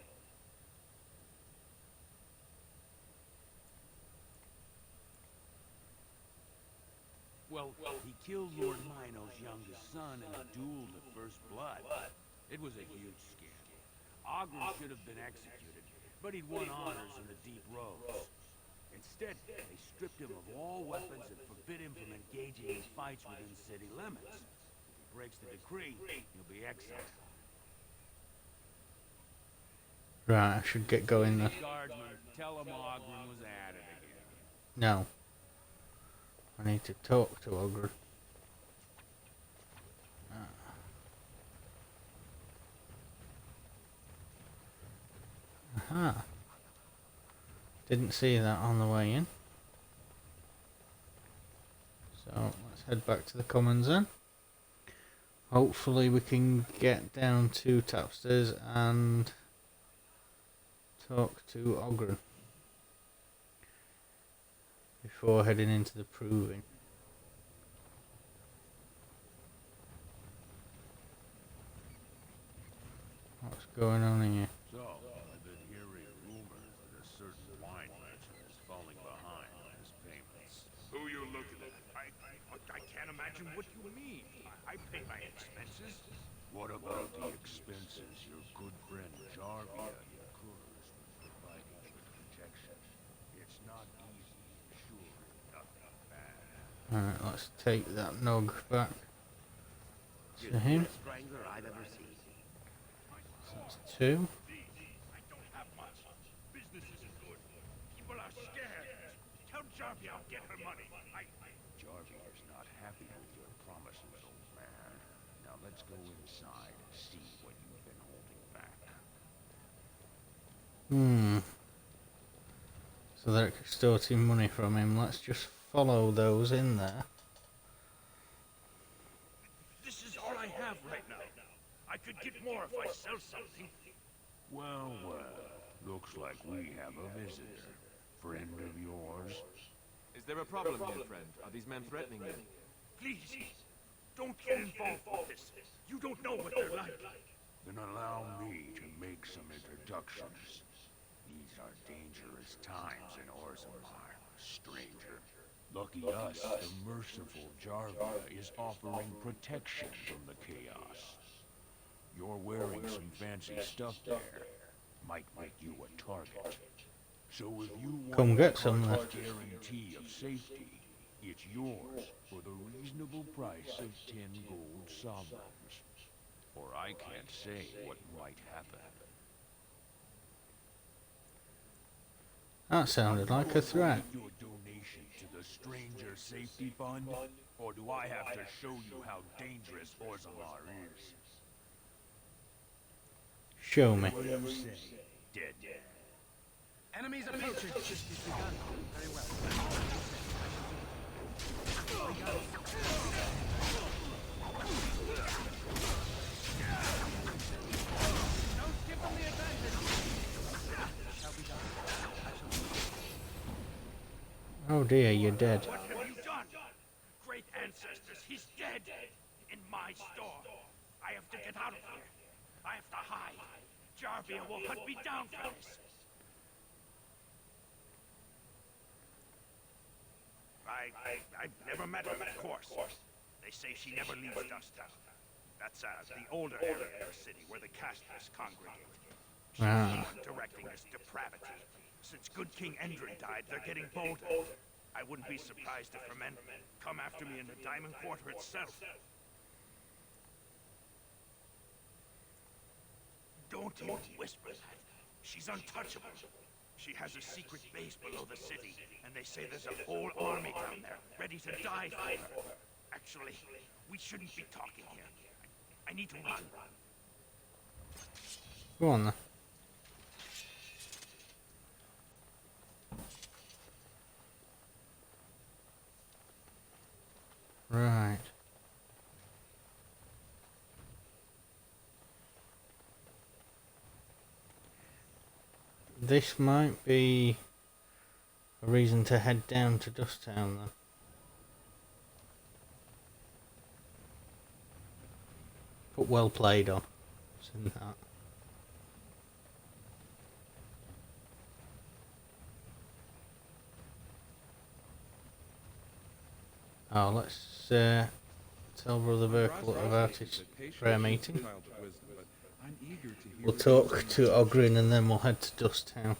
Well, he killed Lord Mino's youngest son in a duel to first blood. It was a huge scandal. Ogren should have been executed, but he'd won honors in the Deep Roads. Instead, they stripped him of all weapons and forbid him from engaging in fights within city limits. If he breaks the decree, he'll be exiled. Right, I should get going there. Guardsman, tell him Ogren was at it again. No. I need to talk to Ogre. Aha. Didn't see that on the way in. So let's head back to the commons then. Hopefully we can get down to Tapsters and talk to Ogren before heading into the Proving. What's going on here? So, I've been hearing rumors that a certain wine merchant is falling behind on his payments. Who you looking at? I can't imagine what you mean. I pay my expenses. What about the expenses your good friend Jarvia incurs when providing you with protection? It's not easy, sure, nothing bad. Alright, let's take that nog back to him. Strangler I've ever seen. So that's 2. Jarvia will get her money. Jarvia's not happy with your promises, old man. Now let's go inside and see what you've been holding back. So they're extorting money from him. Let's just follow those in there. This is all I have right now. I could get more if I sell something. Well, looks like we have a visitor. Friend of yours? Is there a problem here, friend? Are these men threatening you? Please, don't get involved with this. You don't know what they're like. Then allow me to make some introductions. These are dangerous times in Orzammar, stranger. Lucky us, the merciful Jarvia is offering protection from the chaos. You're wearing some fancy stuff there. Might make you a target. So if you Come want get a some then. guarantee of safety, it's yours for the reasonable price of 10 gold sovereigns. Or I can't say what might happen. That sounded like a threat. Your donation to the Stranger Safety Fund? Or do I have to show you how dangerous Orzammar is? Show me. What do you say? Dead. Enemies approaching. Just begun. Very well. Don't give them the advantage. Shall be done. Oh dear, you're dead. What have you done? Great ancestors, he's dead. In my store. I have to get out of here. I have to hide. Jarvia will hunt me down for this. I've never met her, of course. They say she never leaves Dusttown. That's the older area of the city where the casters congregate. She's the one directing this depravity. Since good King Endrin died, they're getting bolder. I wouldn't be surprised if her men come after me in the Diamond Quarter itself. Don't even whisper that. She's untouchable. She has a secret base below the city, and they say there's a whole army down there, ready to die for her. Actually, we shouldn't be talking here. I need to run. Go on then. Right. This might be a reason to head down to Dusttown then. Put well played on. Seen that. Oh, let's tell Brother Burkle about his prayer meeting. We'll talk to Ogrin and then we'll head to Dusttown.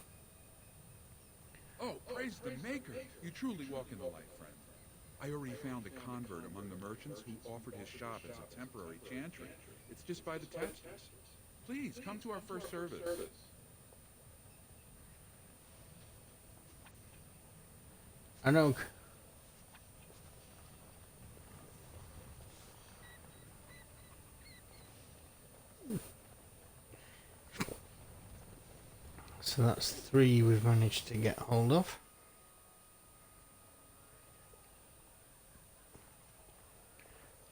Oh, praise the Maker! You truly walk in the light, friend. I already found a convert among the merchants who offered his shop as a temporary chantry. It's just by the tapestries. Please, come to our first service. I know. So that's 3 we've managed to get hold of.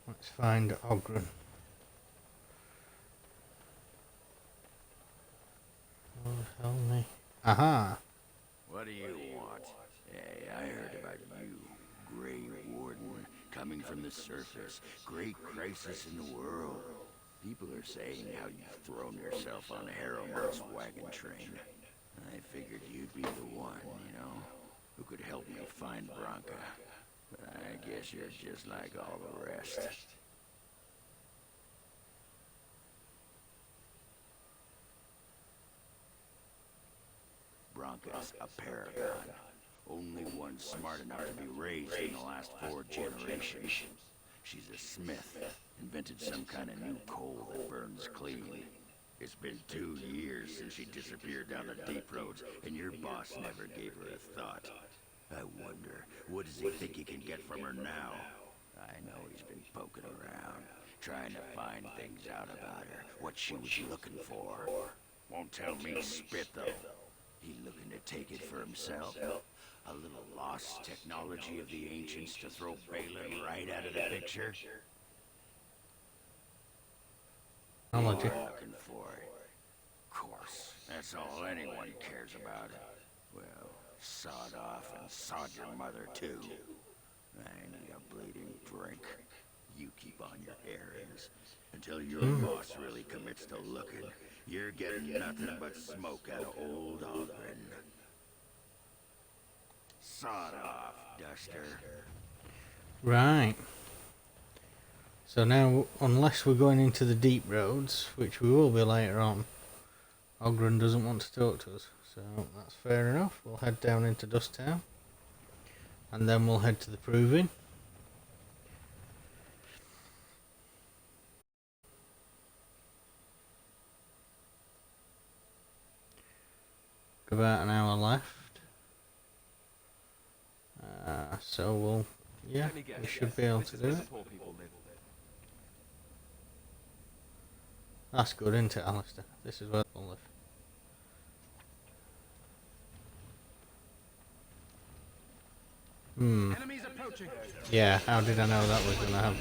Let's find Ogren. Oh, help me. Aha! What do you want? Hey, I heard about you, Grey Warden, coming from the surface. Great crisis in the world. People are saying how you've thrown yourself on Harrowmark's wagon train. I figured you'd be the one, you know, who could help me find Branka. But I guess you're just like all the rest. Branka's a paragon. Only one smart enough to be raised in the last 4 generations. She's a smith. Invented some kind of new coal that burns clean. It's been 2 years since she disappeared down the deep roads, and your boss never gave her a thought. I wonder, what does he think he can get from her now? I know he's been poking around, trying to find things out about her, what she was looking for. Won't tell me spit, though. He looking to take it for himself? A little lost technology of the ancients to throw Balin right out of the picture? Technology. Looking for it. Of course, that's all anyone cares about. Well, sod off and sod your mother, too. I need a bleeding drink. You keep on your errands. Until your boss really commits to looking, you're getting nothing but smoke out of old Ogren. Sod off, Duster. Right. So now, unless we're going into the deep roads, which we will be later on, Ogren doesn't want to talk to us. So that's fair enough. We'll head down into Dust Town. And then we'll head to the Proving. About an hour left. So we'll, yeah, we should be able to do it. That's good, isn't it, Alistair? This is where we'll live. Yeah, how did I know that was going to happen?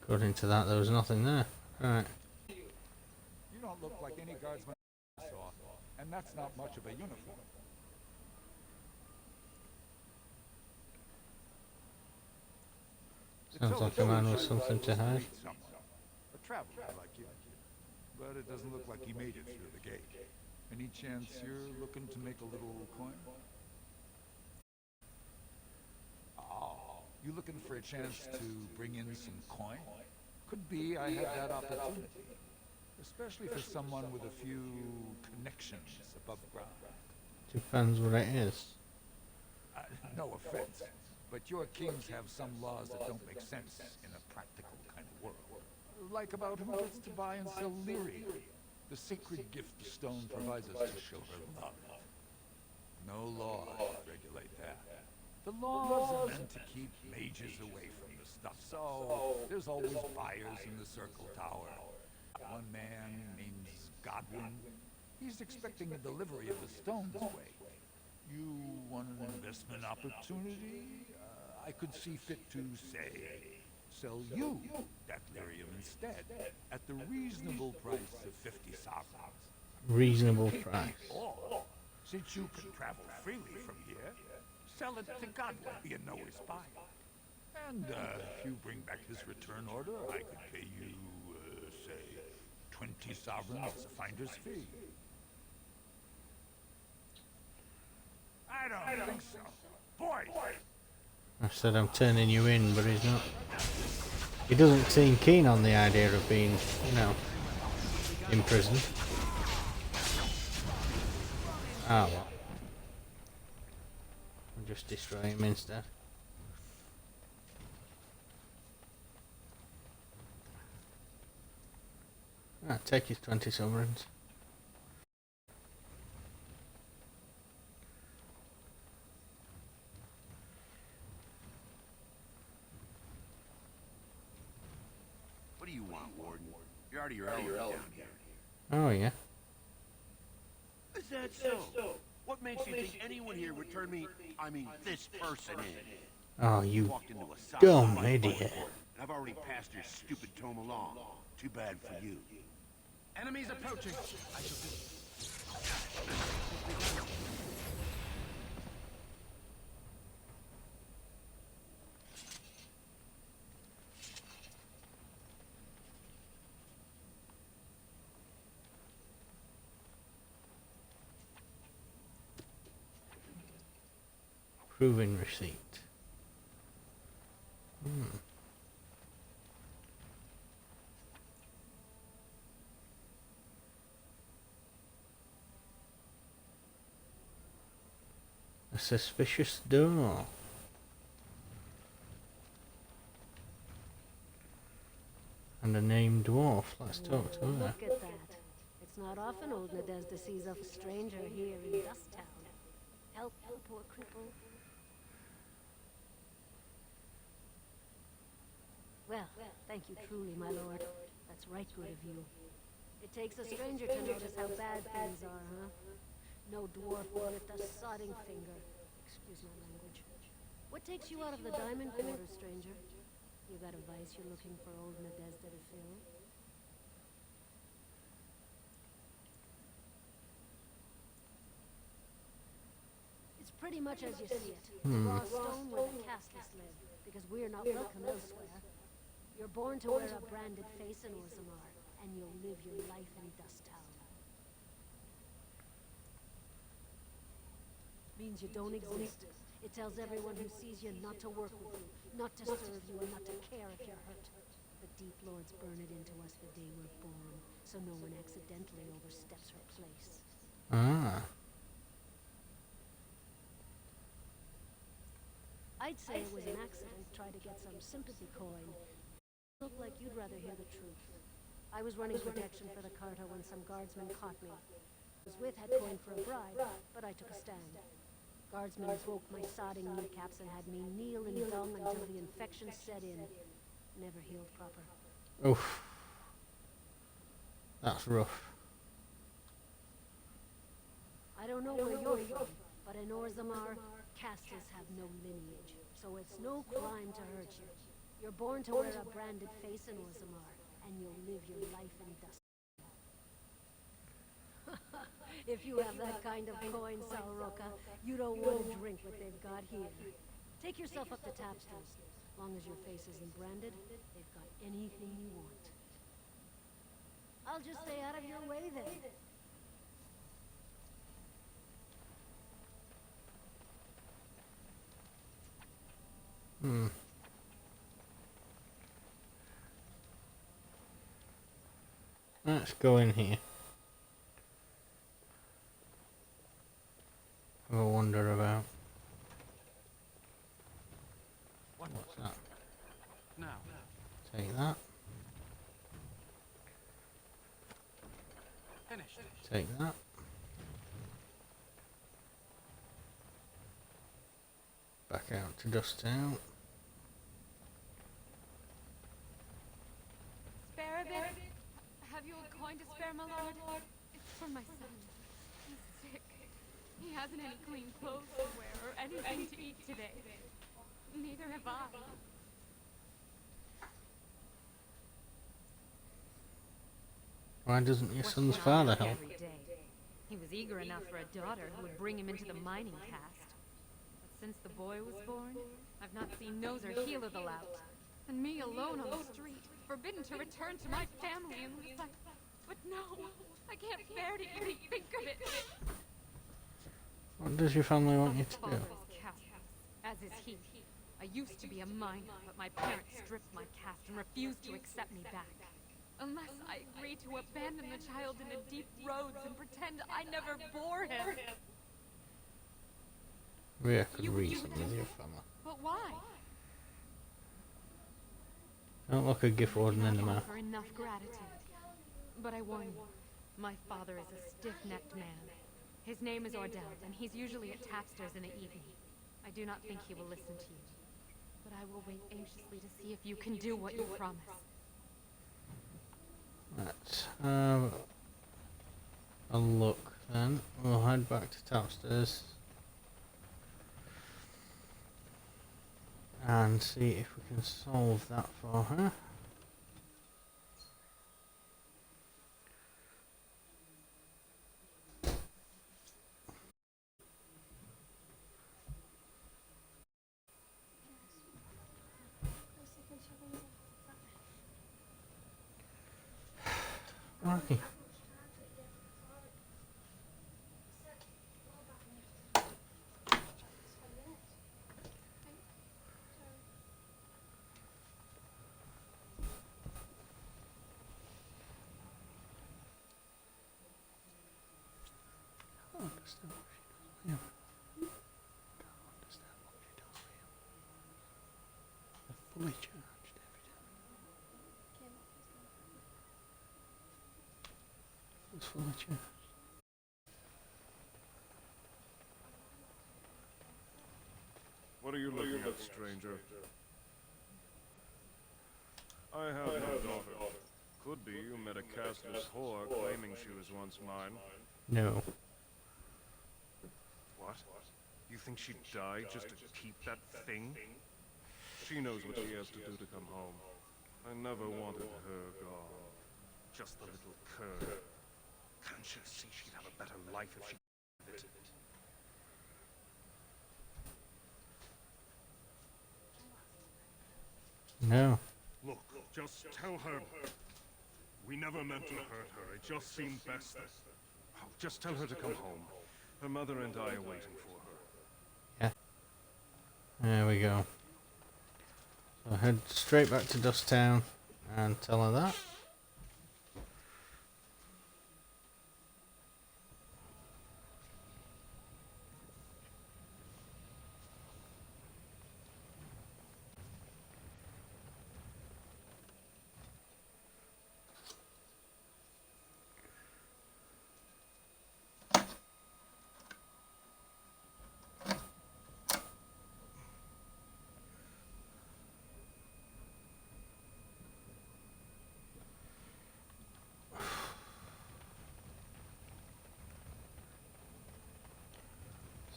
According to that, there was nothing there. Right. You don't look like any guardsman I saw, and that's not much of a uniform. Sounds like a man with something to hide. A traveler like you. But it doesn't look like he made it through the gate. Any chance you're looking to make a little coin? Oh, you looking for a chance to bring in some coin? Could be I have that opportunity. Especially for someone with a few connections above ground. Depends what it is. No offense, but your kings have some laws that don't make sense in a practical kind of world. Like about who gets to buy and sell Lyri, the sacred gift the stone provides us to show her love. No law should regulate that. The laws are meant to keep mages away from the stuff, so there's always buyers in the Circle Tower. One man named Godwin. He's expecting a delivery of the stone this way. You want an investment opportunity? I could see fit to, say, sell you that lyrium instead, at the reasonable price of 50 sovereigns. Reasonable price. Or, since you can travel freely from here, sell it to Godwin. You know his buyer. And if you bring back his return order, I could pay you, say, 20 sovereigns as a finder's fee. I don't think so. Boys! I said I'm turning you in, but he's not. He doesn't seem keen on the idea of being, you know, imprisoned. Ah, well. I'll just destroy him instead. Ah, take his 20 sovereigns. What do you want, Warden? You're out of your element down here. Oh, yeah. Is that so? What makes you think anyone here would turn me, I mean this person in? Oh, you Walked into a solid dumb fight, idiot. I've already passed your stupid tome along. Too bad for you. Enemies approaching. I shall do. Proving receipt. A suspicious door. And a named dwarf. Let's talk to her. Look at that. It's not often old Nadezhda sees a stranger here in Dust Town. Help the poor cripple. Well, thank you truly, my lord. That's right good of you. It takes a stranger to notice how bad things are, huh? No dwarf would lift a sodding finger. Excuse my language. What takes you out of the diamond quarters, stranger? You got a vice you're looking for old Nadezhda to fill? It's pretty much as you see it. Raw stone where the castless live, because we're not welcome elsewhere. You're born to wear a branded face in Orzammar, and you'll live your life in Dust Town. Means you don't exist. It tells everyone who sees you not to work with you, not to serve you, and not to care if you're hurt. The Deep Lords burn it into us the day we're born, so no one accidentally oversteps her place. Ah. I'd say it was an accident, try to get some sympathy coin. Look like you'd rather hear the truth. I was running protection for the Carter when some guardsmen caught me. I was with had coin for a bribe, but I took a stand. Guardsmen broke my sodding kneecaps and had me kneel in dung until the infection set in. Never healed proper. Oof. That's rough. I don't know where you're from, but in Orzammar, castes have no lineage, so it's no crime to hurt you. You're born to wear a branded face in Orzammar, and you'll live your life in dust. If you have that kind of coin, Salroka, you don't want to drink what they've got here. Take yourself up to Tapsters. As long as your face isn't branded, they've got anything you want. I'll just stay out of your way then. Let's go in here. Have a wander about. What's that? Now. Take that. Finished. Take that. Back out to Dust Town. Spare a bit? Have you a coin to spare, my lord? It's for my son. He's sick. He hasn't any clean clothes to wear or anything to eat today. Neither have I. Why doesn't your son's father help? Every day. He was eager enough for a daughter who would bring him into the mining caste. But since the boy was born, I've not seen nose or heel of the lout. And me alone on the street, forbidden to return to my family unless I... But no, I can't bear to even think of it. What does your family want you to do? Father is casteless, as is he. I used to be a miner, but my parents stripped my caste and refused to accept me back. Unless I agree to abandon the child in the deep roads and pretend I never bore him. We could reason with your family. But why? Don't look a gift warden in the mouth. For enough gratitude. But I warn you, my father is a stiff-necked man. His name is Ordell, and he's usually at Tapsters in the evening. I do not think he will listen to you. But I will wait anxiously to see if you can do what you promise. Let's have a look then. We'll head back to Tapsters and see if we can solve that for her. Right. understand what she does. Yeah. Can't understand what she does for you. They're fully charged every time. It's fully charged. What are you looking at, stranger? I have no daughter. Could be you met a castless whore claiming she was once mine. No. What? You think she'd die just to keep that thing? She knows what she has to do to come home. I never wanted her gone. Just the little cur. Can't you see she'd have a better life if she did it? No. Look, just tell her. We never meant to hurt her. It just seemed best. Oh, just tell her to come home. Her mother and I are waiting for her. Yeah. There we go. So head straight back to Dust Town and tell her that.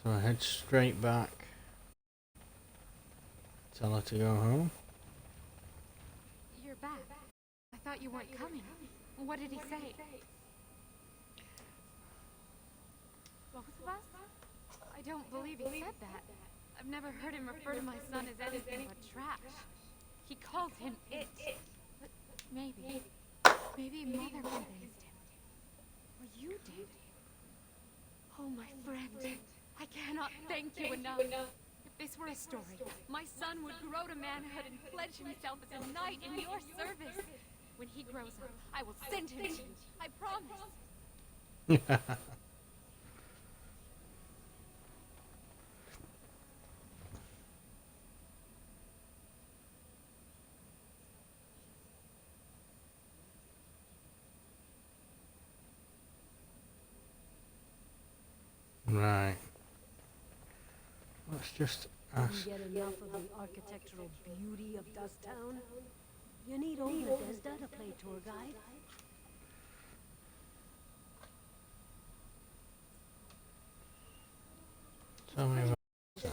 So I head straight back. Tell her to go home. You're back. I thought you weren't coming. What did he say? Both of us? I don't believe he said that. I've never heard him refer to my son as anything but trash. He calls him it. But maybe Mother convinced him. Or you did. Oh, my friend. I cannot thank you enough. If this were a story, my son would grow to manhood and pledge himself as a knight in your service. When he grows up, I will send him to you. I promise. Right. Let's just ask. You get enough of the architectural beauty of Dust Town? You need old Bethesda to play tour guide? Tell me about that.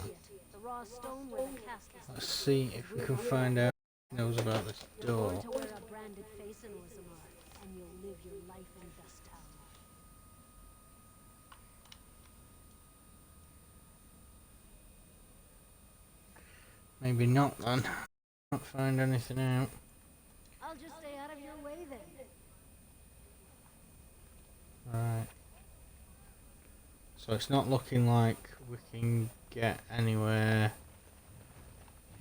The raw stone where the castle. Let's see if we can find out who knows about this You're door. going to wear a branded face in Orzammar, and you'll live your life in Dust Town. Maybe not then. Can't find anything out. I'll just stay out of your way then. Right. So it's not looking like we can get anywhere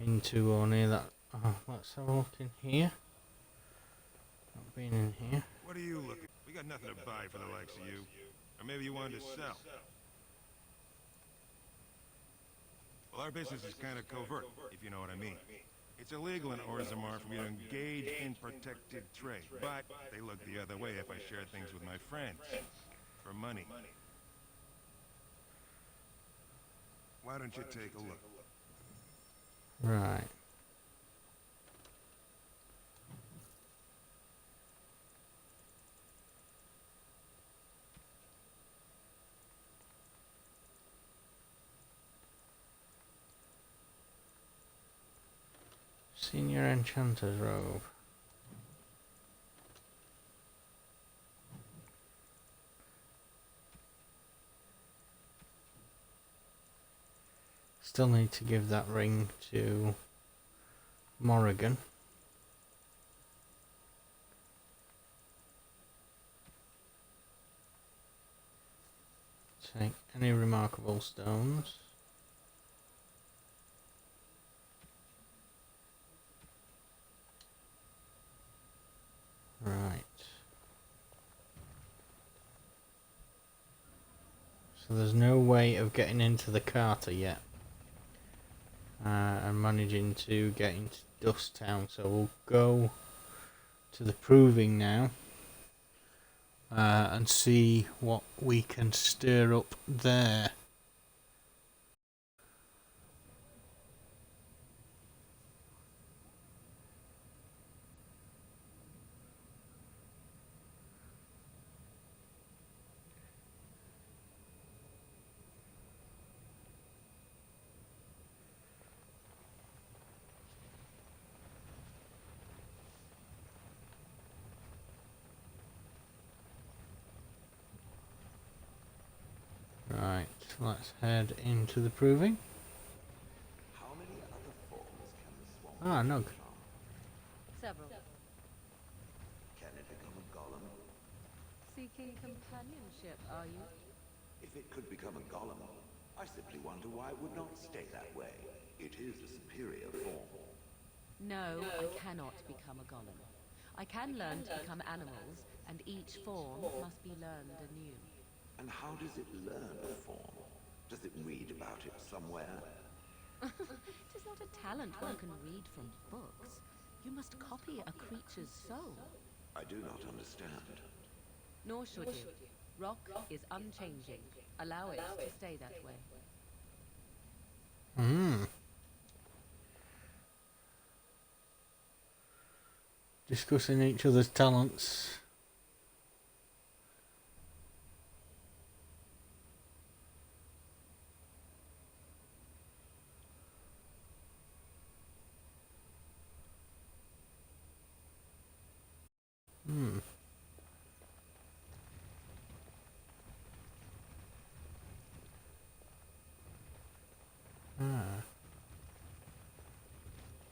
into or near that. Let's have a look in here. Not been in here. What are you looking? We got nothing to buy for the likes of you. Or maybe you wanted to sell. Well, our business is kind of covert, if you know what I mean. It's illegal in Orzammar for me to engage in protected trade, but they look the other way if I share things with my friends. For money. Why don't you take a look? Right. Senior Enchanter's Robe. Still need to give that ring to Morrigan. Take any remarkable stones. Right. So there's no way of getting into the Carter yet. And managing to get into Dust Town. So we'll go to the Proving now. And see what we can stir up there. Right, let's head into the Proving. How many other forms can the swamp Ah, Nog. Several. Can it become a golem? Seeking companionship, are you? If it could become a golem, I simply wonder why it would not stay that way. It is a superior form. No, I cannot become a golem. I can learn to become animals, and each form must be learned anew. And how does it learn a form? Does it read about it somewhere? It is not a talent one can read from books. You must copy a creature's soul. I do not understand. Nor should you. Rock is unchanging. Allow it to stay that way. Discussing each other's talents.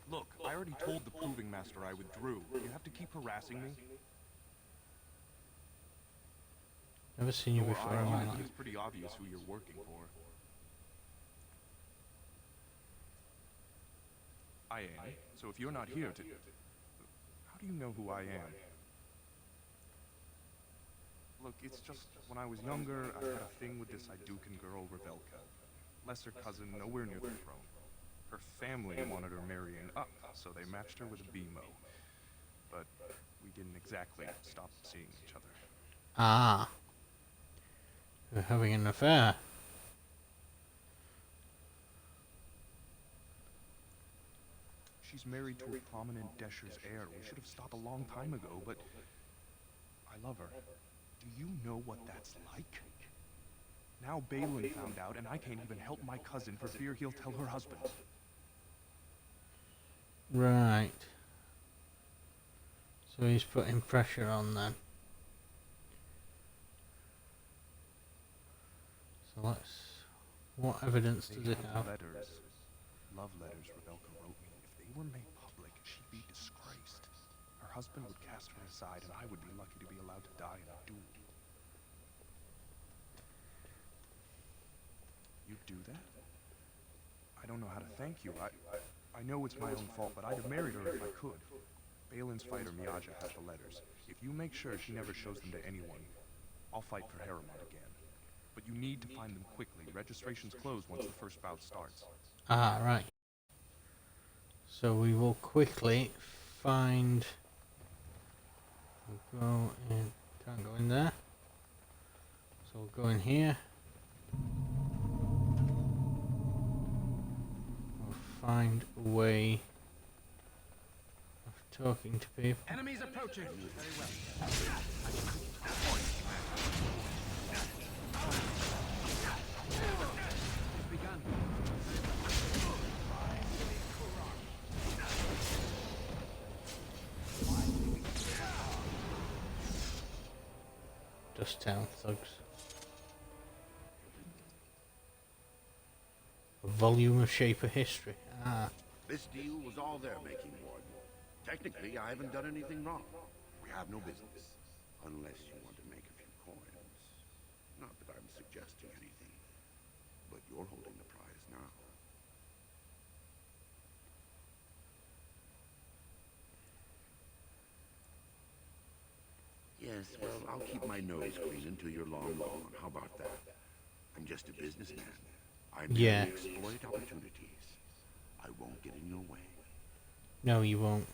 Look, I already told the Proving Master I withdrew. You have to keep harassing me? Never seen you before in my life. It's pretty obvious who you're working for. I am. So if you're not here to... How do you know who I am? Look, it's just, when I was younger, I had a thing with this Idukan girl, Revelka. Lesser cousin, nowhere near the throne. Her family wanted her marrying up, so they matched her with a BMO. But we didn't exactly stop seeing each other. Ah. You're having an affair. She's married to a prominent Desher's heir. We should have stopped a long time ago, but... I love her. Do you know what that's like? Now Balin found out, and I can't even help my cousin for fear he'll tell her husband. Right. So he's putting pressure on then. So let's... What evidence does it have? Letters. Love letters Revelka wrote me. If they were made public, she'd be disgraced. Her husband would cast her aside, and I would be lucky to be allowed to die in a duel. You'd do that? I don't know how to thank you. I know it's my own fault, but I'd have married her if I could. Balin's fighter Miaja has the letters. If you make sure she never shows them to anyone, I'll fight for Harriman again. But you need to find them quickly. Registration's closed once the first bout starts. Ah, right. So we will quickly find... We'll go in... Can't go in there. So we'll go in here. We'll find a way of talking to people. Enemies approaching. Very well. It's begun. Dust Town thugs. A volume of Shaper history. Ah. This deal was all their making, Warden. Technically, I haven't done anything wrong. We have no business. Unless you want to make a few coins. Not that I'm suggesting anything. But you're holding the prize now. Yes, well, I'll keep my nose clean until you're long gone. How about that? I'm just a businessman. I merely exploit opportunities. I won't get in your way. No, you won't.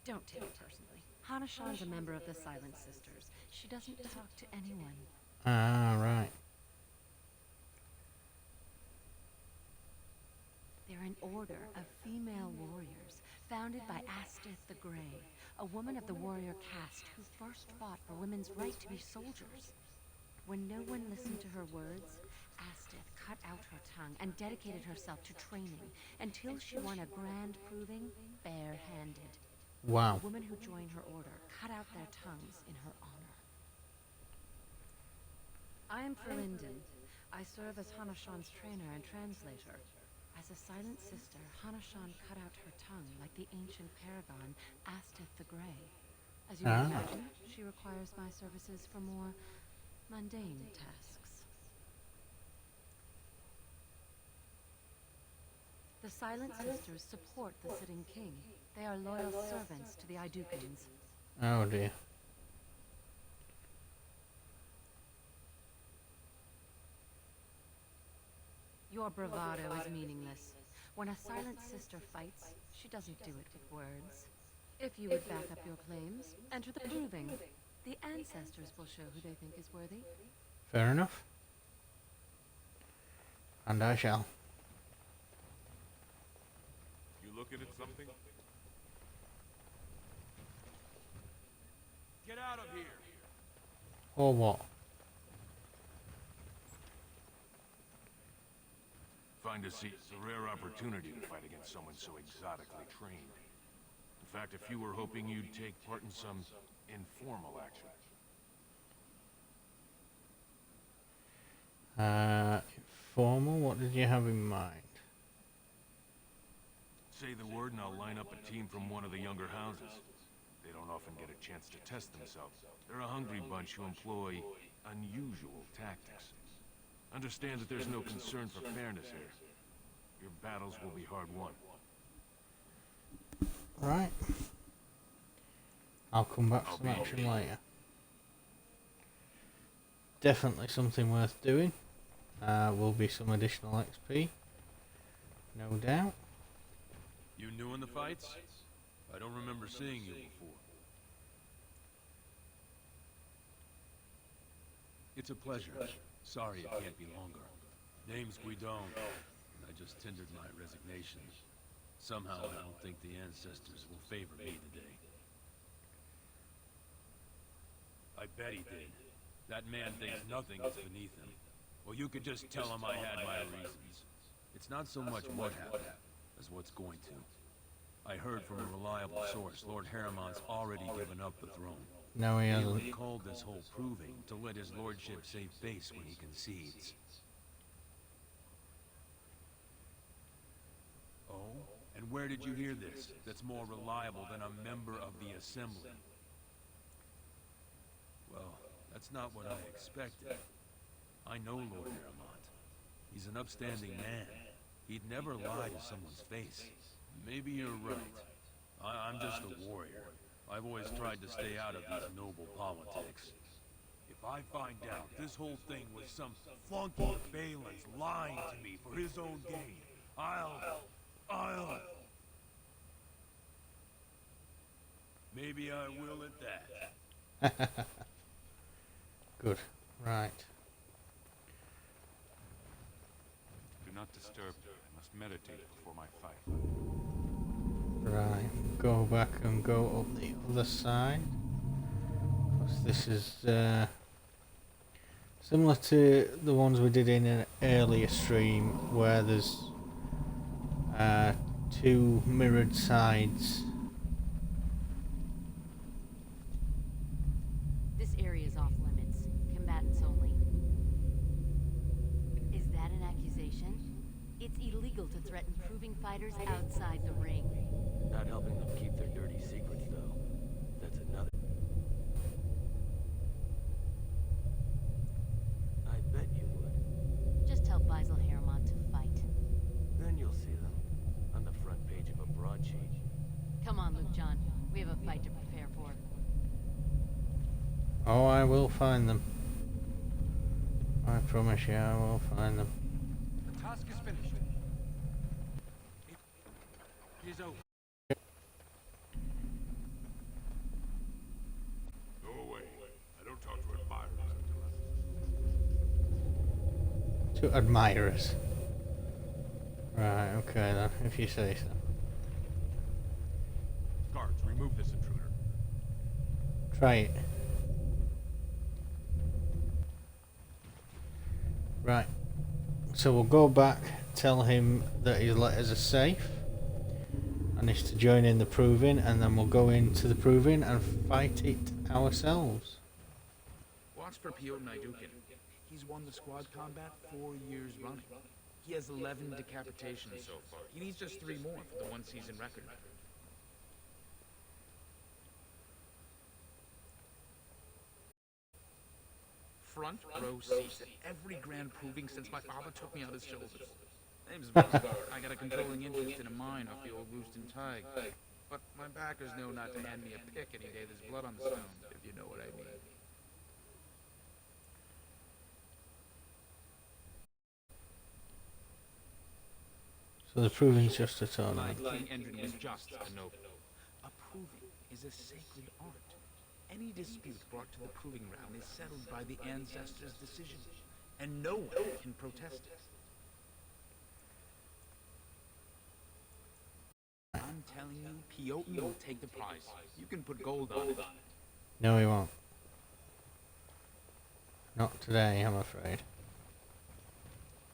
Don't take it personally. Hana-shan's a member of the Silent Sisters. She doesn't talk to anyone. Ah, right. They're an order of female warriors, founded by Astith the Grey, a woman of the warrior caste who first fought for women's right to be soldiers. When no one listened to her words, Astith cut out her tongue and dedicated herself to training until she won a grand proving bare-handed. Wow. The women who joined her order cut out their tongues in her honor. I am Ferinden. I serve as Hana-shan's trainer and translator. As a silent sister, Hana-shan cut out her tongue like the ancient paragon Astith the Grey. As you can imagine, she requires my services for more mundane tasks. The Silent Sisters support the sitting king. They are loyal servants to the Idukans. Oh dear. Your bravado is meaningless. When a Silent Sister fights, she doesn't do it with words. If you would back up your claims, enter the proving. The ancestors will show who they think is worthy. Fair enough. And I shall. You looking at something? Get out of here! Or what? Find a seat. It's a rare opportunity to fight against someone so exotically trained. In fact, if you were hoping you'd take part in some informal action. Formal? What did you have in mind? Say the word and I'll line up a team from one of the younger houses. They don't often get a chance to test themselves. They're a hungry bunch who employ unusual tactics. Understand that there's no concern for fairness here. Your battles will be hard won. Right. I'll come back to some action later. Definitely something worth doing. Will be some additional XP. No doubt. You new in the fights? I don't remember seeing you before. It's a pleasure. Sorry it can't be longer. Name's Guidon. I just tendered my resignation. Somehow I don't think the ancestors will favor me today. I bet he did. That man thinks nothing is beneath him. Well, you could just tell him I had my reasons. It's not so much what happened as what's going to. I heard from a reliable source Lord Harriman's already given up the throne. No, he hasn't. He called this whole proving to let his lordship save face when he concedes. Oh? And where did you hear this? That's more reliable than a member of the Assembly. Well, that's not what I expected. I know Lord Harriman. He's an upstanding man. He'd never lie to someone's face. Maybe you're right. I'm just a warrior. I've always tried to stay out of these noble politics. If I find out this whole thing was some flunky Balin's lying to me for his own gain, I'll... Maybe I will at that. Good. Right. Do not disturb me. I must meditate before my fight. Right. Go back and go up the other side. Because this is similar to the ones we did in an earlier stream where there's two mirrored sides. This area is off limits. Combatants only. Is that an accusation? It's illegal to threaten proving fighters outside the ring. Not helping them keep their dirty secrets, though. That's another... I bet you would. Just tell Faisal Harriman to fight. Then you'll see them. On the front page of a broadsheet. Oh, I will find them. I promise you, I will find them. The task is finished. It is over. Go away. I don't talk to admirers until To admirers. Right, okay then, if you say so. Guards, remove this intruder. Try it. Right. So we'll go back, tell him that his letters are safe, and is to join in the proving, and then we'll go into the proving and fight it ourselves. Watch for Pt1. He's won the squad combat 4 years running. He has 11 decapitations so far. He needs just 3 more for the one-season record. Front row seats at every grand proving since my father took me on his shoulders. Name's Buzz. I got a controlling interest in a mine off the old Roostin' Tig. But my backers know not to hand me a pick any day there's blood on the stone, if you know what I mean. So the proving's just a tournament. King Endrin was just a noble. A proving is a sacred art. Any dispute brought to the proving ground is settled by the ancestors' decision, and no one can protest it. I'm telling you, Pt1 will take the prize. You can put gold on it. No, he won't. Not today, I'm afraid.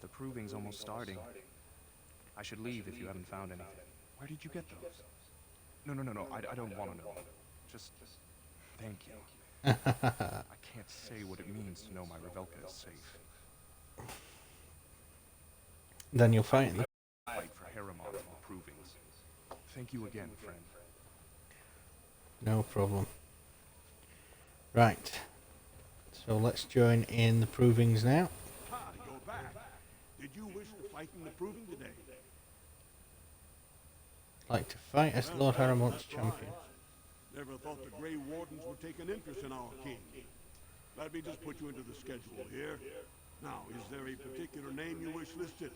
The proving's almost starting. I should leave if you haven't found anything. Where did you get those? No, I don't want to know. Just thank you. I can't say what it means to know my Revelka is safe. Then you'll fight him. Fight for Harriman and the provings. Thank you again, friend. No problem. Right. So let's join in the provings now. Ah, you're back. Did you wish to fight in the proving today? Like to fight as Lord Harriman's champion. Never thought the Grey Wardens would take an interest in our king. Let me just put you into the schedule here. Now, is there a particular name you wish listed?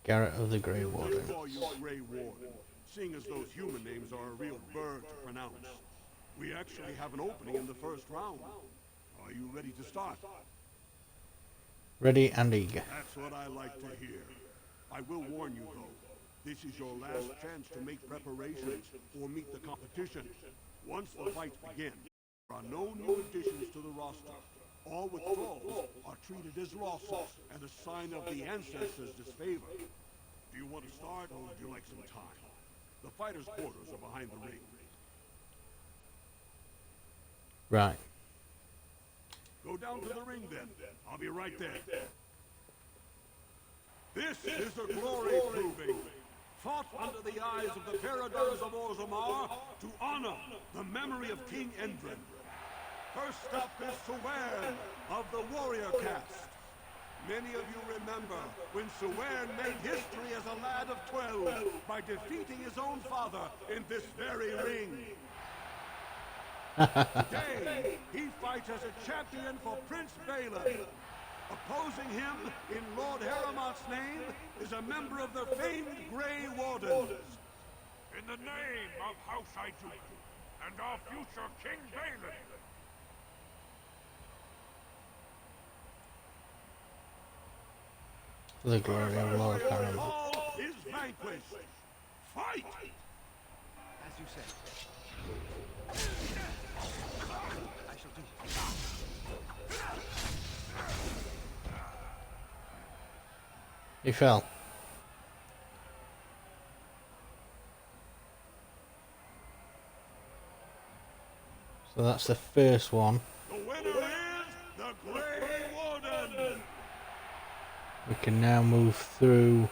Garrett of the Grey Warden. We'll call you Grey Warden, seeing as those human names are a real burr to pronounce. We actually have an opening in the first round. Are you ready to start? Ready and eager. That's what I like to hear. I will warn you, though. This is your last chance to make preparations or meet the competition. Once the fights begin, there are no new additions to the roster. All withdrawals are treated as losses and a sign of the ancestors' disfavor. Do you want to start, or would you like some time? The fighters' quarters are behind the ring. Right. Go down to the ring, then. I'll be right there. This is a glory proving, fought under the eyes of the paradise of Orzammar to honor the memory of King Endrin. First up is Suwen of the warrior caste. Many of you remember when Suwen made history as a lad of 12 by defeating his own father in this very ring. Today, he fights as a champion for Prince Balin. Opposing him in Lord Harriman's name is a member of the famed Grey Wardens. In the name of House Iduk and our future King Balin. For the glory of Lord Harriman. All is vanquished. Fight! As you say. I shall do. He fell. So that's the first one. The winner is the Grey Warden. We can now move through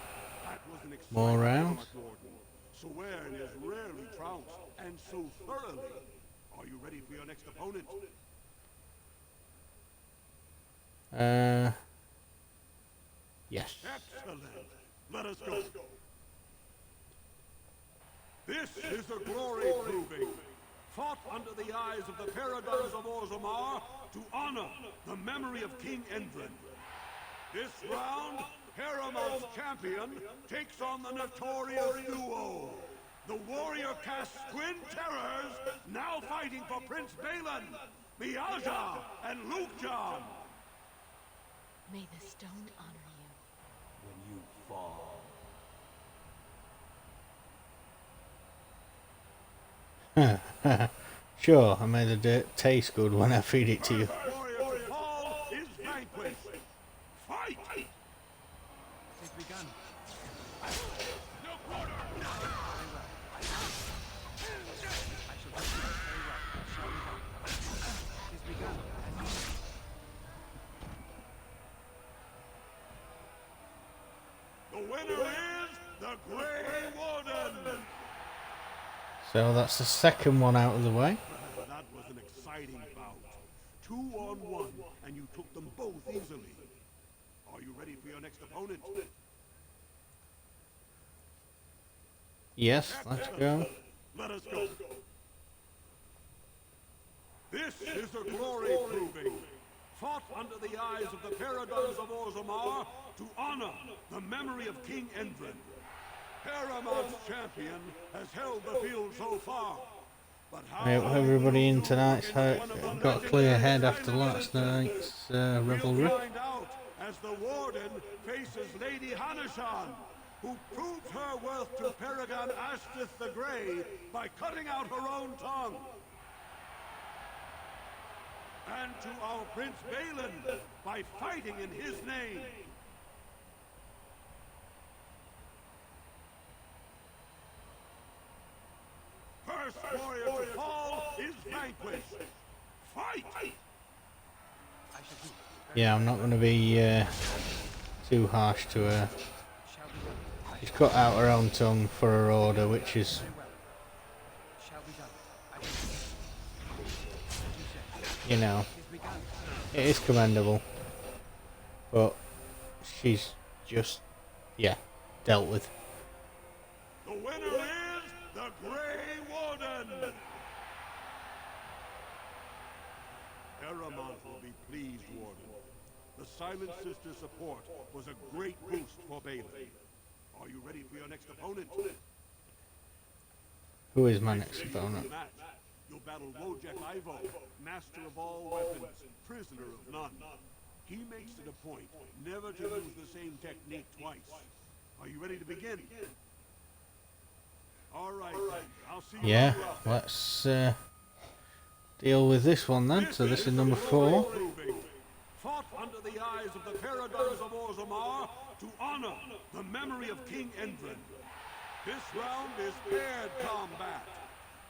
more rounds. Suwen is rarely trounced, and so thoroughly. Are you ready for your next opponent? Yes. Excellent. Let us go. This is a glory proving, fought under the eyes of the paragons of Orzammar to honor the memory of King Endrin. This round, Paramount's champion takes on the notorious duo, the warrior caste Twin Terrors, now fighting for Prince Balin, Miaja and Lukejon. May the stone honor you. When you fall. Sure, I made the dirt taste good when I feed it to you. Warrior to fall is vanquished. Fight! It's begun. No quarter! I shall do this very well. Shall we go? It's begun. The winner is the Grey Warden! So that's the second one out of the way. That was an exciting bout. 2-on-1, and you took them both easily. Are you ready for your next opponent? Yes, let's go. Let us go. This is a glory proving. Fought under the eyes of the paragons of Orzammar to honor the memory of King Endrin. Paramount's champion has held the field so far. But how Everybody in tonight's got a clear head after last night's revelry. we'll find out as the Warden faces Lady Hanishan, who proved her worth to Paragon Astith the Grey by cutting out her own tongue. And to our Prince Balin by fighting in his name. First warrior to fall is vanquished. Fight! Yeah, I'm not going to be too harsh to her. She's cut out her own tongue for her order, which is, you know, it is commendable. But she's just, yeah, dealt with. The winner is the Grey Warden! Paramount will be pleased, Warden. The Silent Sister support was a great boost for Balin. Are you ready for your next opponent? Who is my next opponent? You'll battle Wojek Ivo, master of all weapons, prisoner of none. He makes it a point never to use the same technique twice. Are you ready to begin? All right, then. I'll see you. Yeah, let's deal with this one then. So this is number 4. Fought under the eyes of the paragons of Orzammar to honor the memory of King Endrin. This round is paired combat.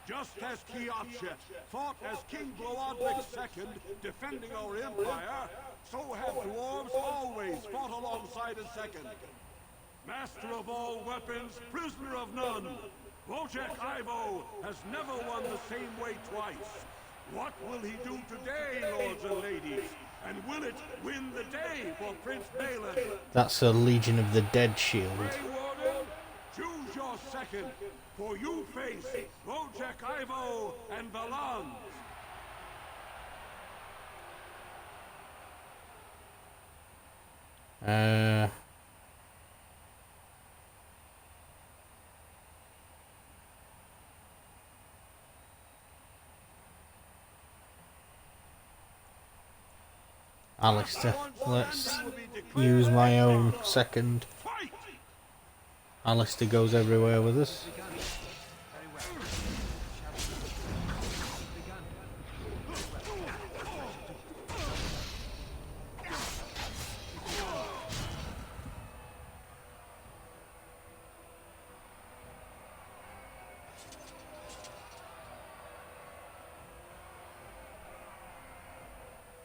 Just as Kiache fought as King Bloodwick II defending our empire, so have dwarves always fought alongside a second. Master of all weapons, prisoner of none, Wojek Ivo has never won the same way twice. What will he do today, lords and ladies? And will it win the day for Prince Balin? That's a Legion of the Dead shield. Grey Warden, choose your second, for you face Wojek Ivo and Valans. Alistair. Let's use my own second. Alistair goes everywhere with us.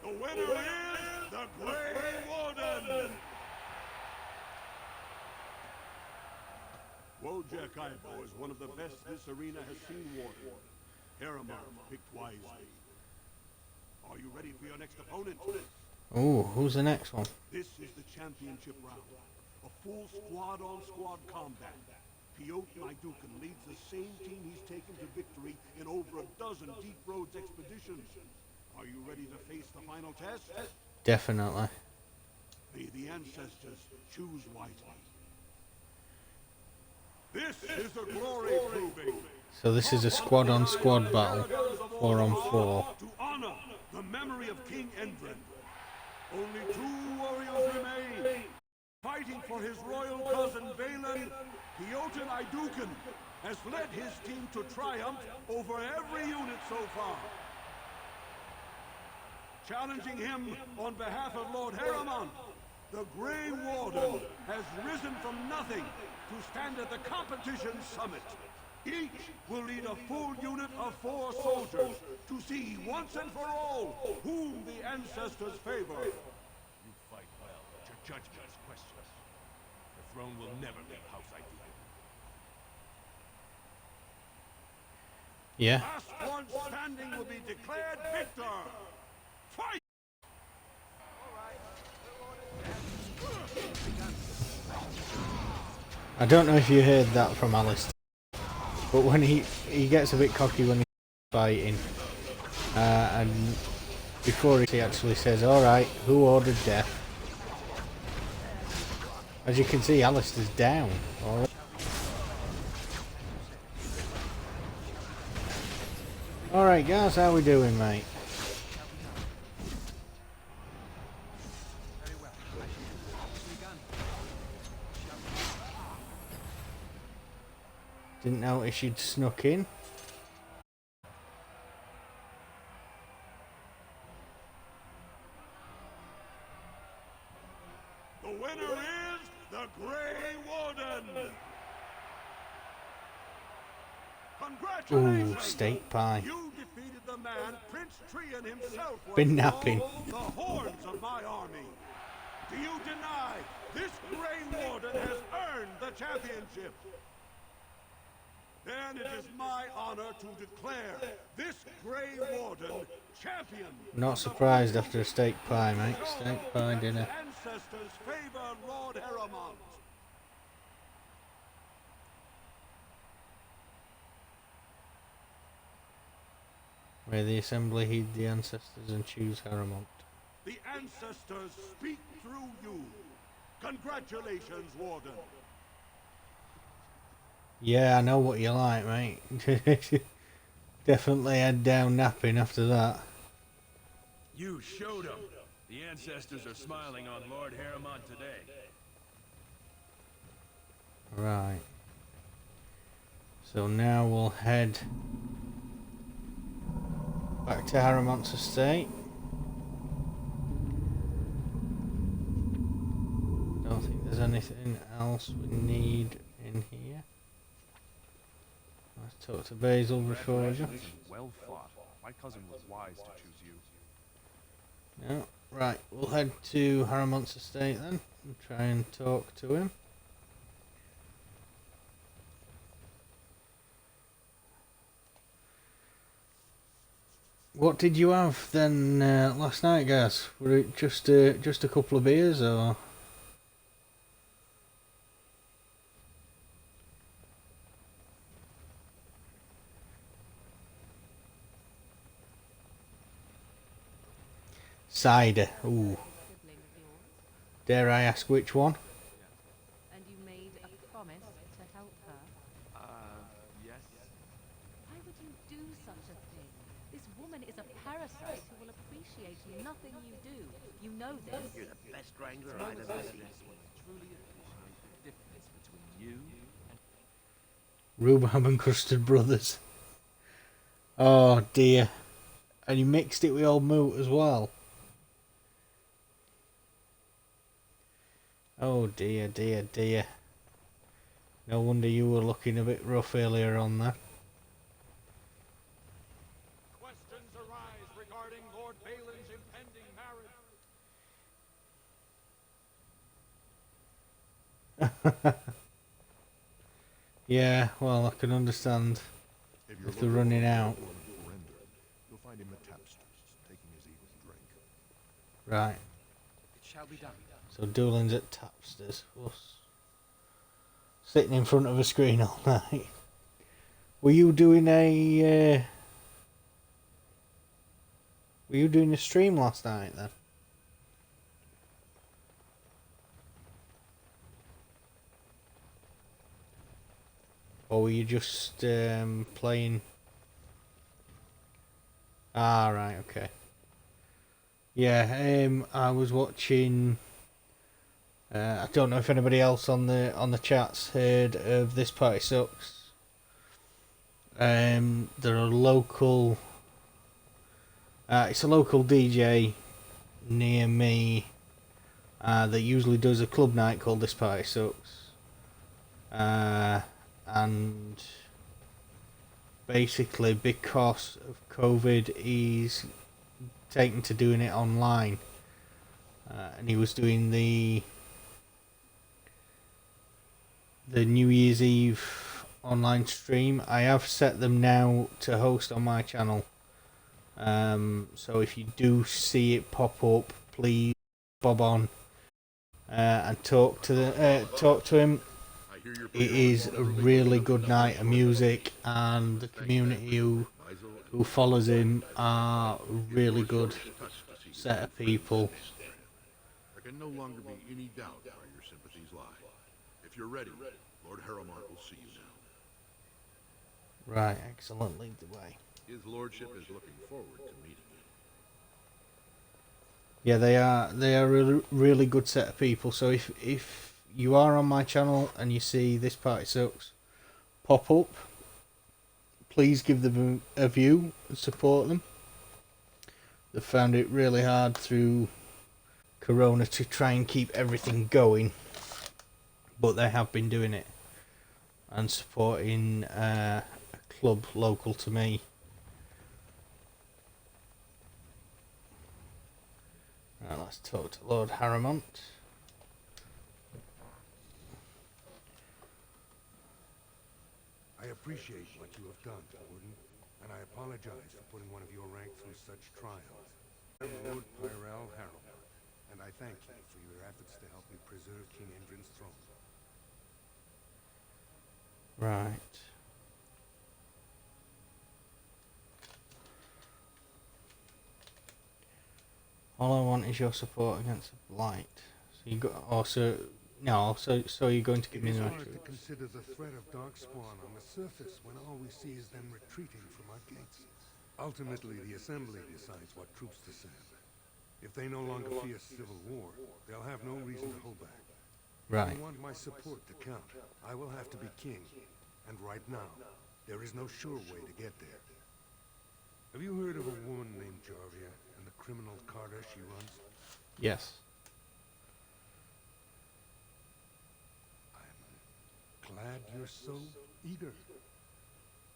The winner is the Grey Warden! Wojek Ivo is one of the best this arena has seen, Warden. Paramount picked wisely. Are you ready for your next opponent? Oh, who's the next one? This is the championship round. A full squad-on-squad combat. Pt1 leads the same team he's taken to victory in over a dozen deep roads expeditions. Are you ready to face the final test? Definitely. May the ancestors choose wisely. This is a glory proving. So this is a squad-on-squad battle, 4-on-4. To honor the memory of King Endrin. Only 2 warriors remain. Fighting for his royal cousin Balin, Pt1 Iduken has led his team to triumph over every unit so far. Challenging him on behalf of Lord Harriman, the Grey Warden has risen from nothing to stand at the competition summit. Each will lead a full unit of 4 soldiers to see once and for all whom the ancestors favor. You fight well, but your judgment is questioned. The throne will never leave House Iduken. Yeah. Last one standing will be declared victor. Fight! I don't know if you heard that from Alistair, but when he gets a bit cocky when he's fighting, and before he actually says, "Alright, who ordered death?" As you can see, Alistair's down. Alright. Alright guys, how we doing, mate? Didn't notice she'd snuck in. The winner is the Grey Warden. Congratulations! Ooh, steak pie. You defeated the man Prince Trian himself was Been napping. the horns of my army. Do you deny this Grey Warden has earned the championship? Then it is my honor to declare this Grey Warden champion. Not surprised after a steak pie, mate. Steak pie dinner. Ancestors favor Lord Harriman. May the assembly heed the ancestors and choose Harriman. The ancestors speak through you. Congratulations, Warden. Yeah, I know what you like, mate. Definitely head down napping after that. You showed them. The ancestors are smiling on Lord Harriman today. Right. So now we'll head back to Harriman's estate. Don't think there's anything else we need in here. Let's talk to Basil before you. Well fought. My cousin was wise to choose you. No, right. We'll head to Harriman's estate then and try and talk to him. What did you have then last night, guys? Were it just a couple of beers, or? Cider. Ooh. Dare I ask which one? And you made a promise to help her? Yes. Why would you do such a thing? This woman is a parasite who will appreciate nothing you do. You know this. You're the best wrangler I've ever seen. Truly appreciate the difference between you and... Rhubarb and Custard Brothers. Oh dear. And you mixed it with old moot as well. Oh dear, dear, dear. No wonder you were looking a bit rough earlier on there. Questions arise regarding Lord Balin's impending marriage. Yeah, well, I can understand if they're running out. You'll find him at Tapster's, taking his evening drink. Right. It shall be done. So Doolin's at Tapster's. sitting in front of a screen all night. Were you doing a stream last night then? Or were you just playing? Ah, right, okay. Yeah, I was watching. I don't know if anybody else on the chats heard of This Party Sucks. They're a local. It's a local DJ near me that usually does a club night called This Party Sucks. And basically, because of COVID, he's taken to doing it online. And he was doing the New Year's Eve online stream. I have set them now to host on my channel. So if you do see it pop up, please bob on and talk to him. It is a really good night of music, and the community who follows him are really good set of people. There can no longer be any doubt where your sympathies lie. If you're ready, Lord Orzammar will see you now. Right, excellent. Lead the way. His lordship is looking forward to meeting you. Yeah, they are really, really good set of people. So if you are on my channel and you see This Party Sucks pop up, please give them a view and support them. They found it really hard through Corona to try and keep everything going, but they have been doing it and supporting a club local to me. Right, let's talk to Lord Harrimont. I appreciate what you have done, Warden, and I apologize for putting one of your rank through such trials. I'm Lord Pyrell Harrimont, and I thank you for your efforts to help me preserve King Endrin's throne. Right. All I want is your support against the blight. So you got also no. So you're going to give me the troops. It is hard to consider the threat of darkspawn on the surface when all we see is them retreating from our gates. Ultimately, the Assembly decides what troops to send. If they no longer fear civil war, they'll have no reason to hold back. Right. If you want my support to count, I will have to be king. And right now, there is no sure way to get there. Have you heard of a woman named Jarvia and the criminal carter she runs? Yes. I'm glad you're so eager.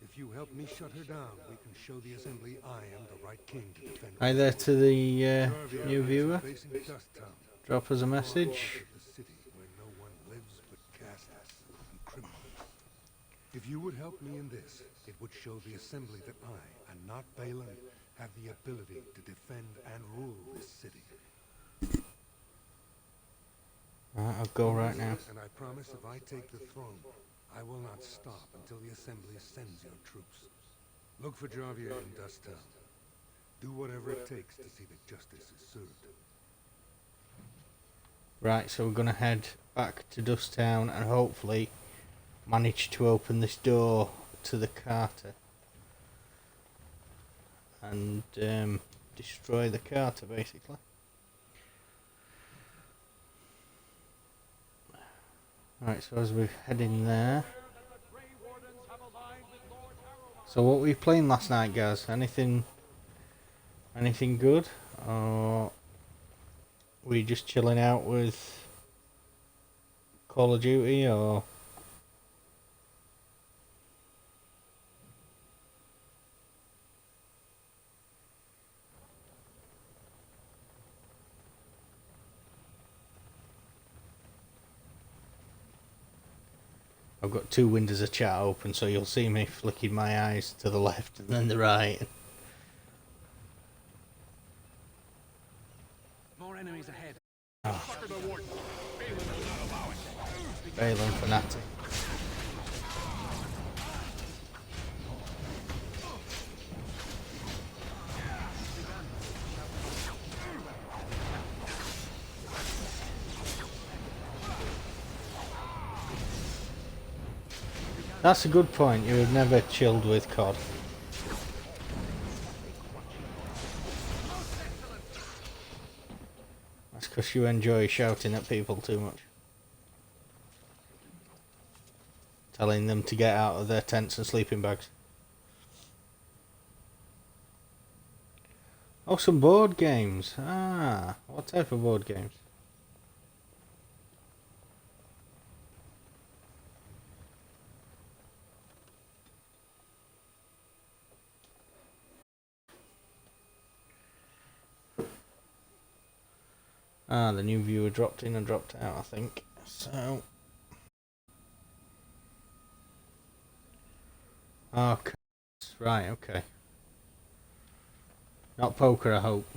If you help me shut her down, we can show the Assembly I am the right king to defend. Hi there to the new viewer. Drop us a message. If you would help me in this, it would show the Assembly that I, and not Balin, have the ability to defend and rule this city. I'll go right now. And I promise if I take the throne, I will not stop until the Assembly sends your troops. Look for Jarvia in Dusttown. Do whatever it takes to see that justice is served. Right, so we're going to head back to Dusttown and hopefully manage to open this door to the Carter and destroy the Carter, basically. Right, so as we're heading there. So what were we playing last night, guys? Anything good? Or were you just chilling out with Call of Duty, or? I've got two windows of chat open, so you'll see me flicking my eyes to the left and then the right. More enemies ahead. Oh. Balin fanatic. That's a good point. You have never chilled with COD. That's because you enjoy shouting at people too much. Telling them to get out of their tents and sleeping bags. Oh, some board games. Ah, what type of board games? Ah, the new viewer dropped in and dropped out, I think. So... Oh, right, okay. Not poker, I hope.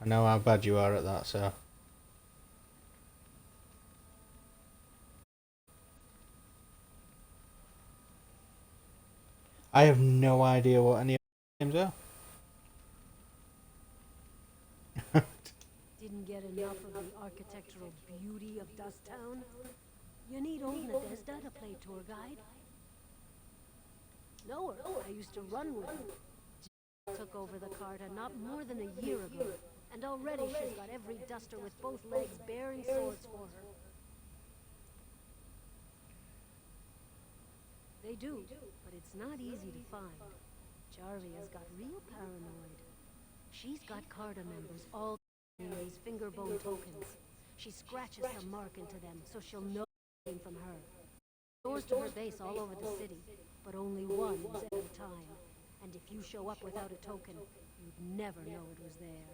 I know how bad you are at that, so... I have no idea what any of the games are. Didn't get enough of the architectural beauty of Dusttown? You need old Nadezhda to play tour guide? Know her. I used to run with her. Took over the Carta not more than a year ago, and already she's got every duster with both legs bearing swords for her. They do, but it's not easy to find. Jarvia's got real paranoid. She's got Carta members all in these finger bone tokens. She scratches some mark into them, so she'll know it came from her. Doors to her base all over the city, but only one is at a time. And if you show up without a token, you'd never know it was there.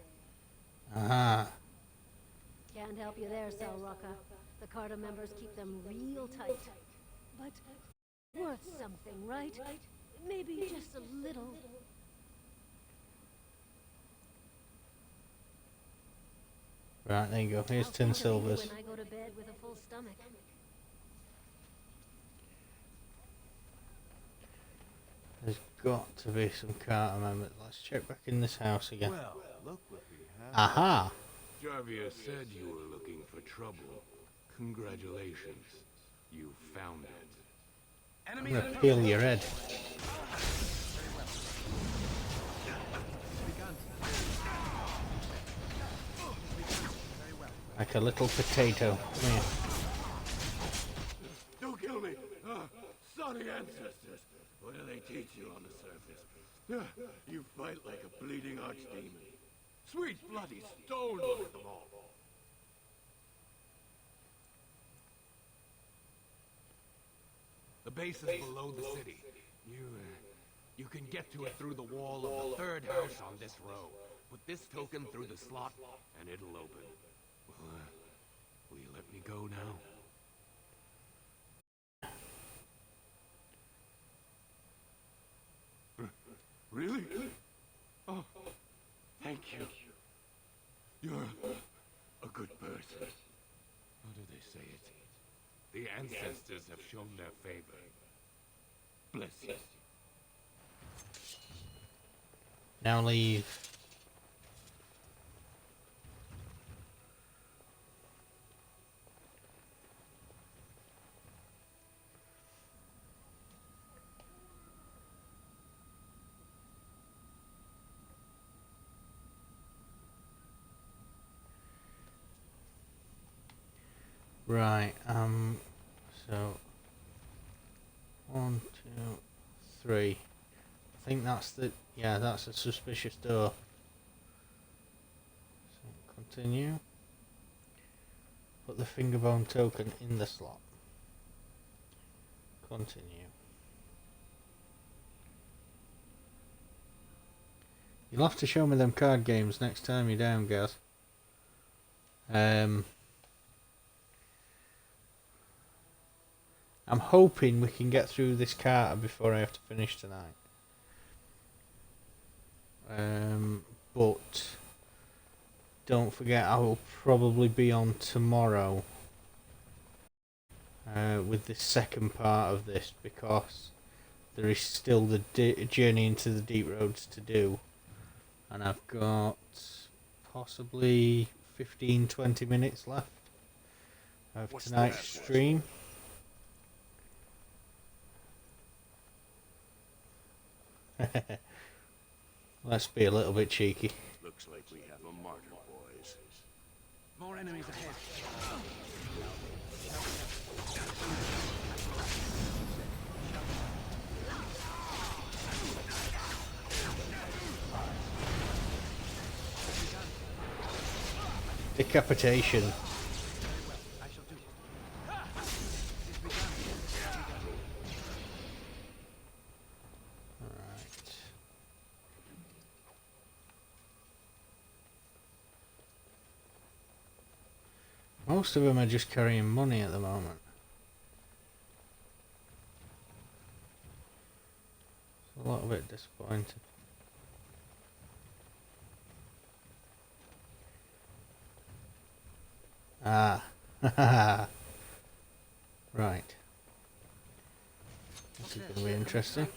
Aha. Can't help you there, Salrocka. The Carta members keep them real tight. But worth something, right? Maybe just a little. Right, there you go. Here's 10 silvers. When I go to bed with a full stomach. There's got to be some Carter members. Let's check back in this house again. Well, look what we have. Aha! Jarvia said you were looking for trouble. Congratulations. You found it. I'm gonna peel your head. Like a little potato. Come here. Don't kill me! Sorry ancestors! What do they teach you on the surface? You fight like a bleeding archdemon. Sweet bloody stone, look at them all. The base is below the city. You can get to it through the wall of the third house on this row. Put this token through the slot, and it'll open. Will you let me go now? Really? Oh, thank you. You're a good person. How do they say it? The ancestors have shown their favor. Bless you. Now leave. Right, so 1, 2, 3. I think that's the, yeah, that's a suspicious door. So continue. Put the fingerbone token in the slot. Continue. You'll have to show me them card games next time you're down, Gaz. I'm hoping we can get through this Carter before I have to finish tonight. But don't forget I will probably be on tomorrow with the second part of this, because there is still the journey into the deep roads to do, and I've got possibly 15-20 minutes left of tonight's stream. Let's be a little bit cheeky. Looks like we have a martyr, boys. More enemies ahead. Decapitation. Most of them are just carrying money at the moment. It's a little bit disappointing. Ah, right. This is going to be interesting.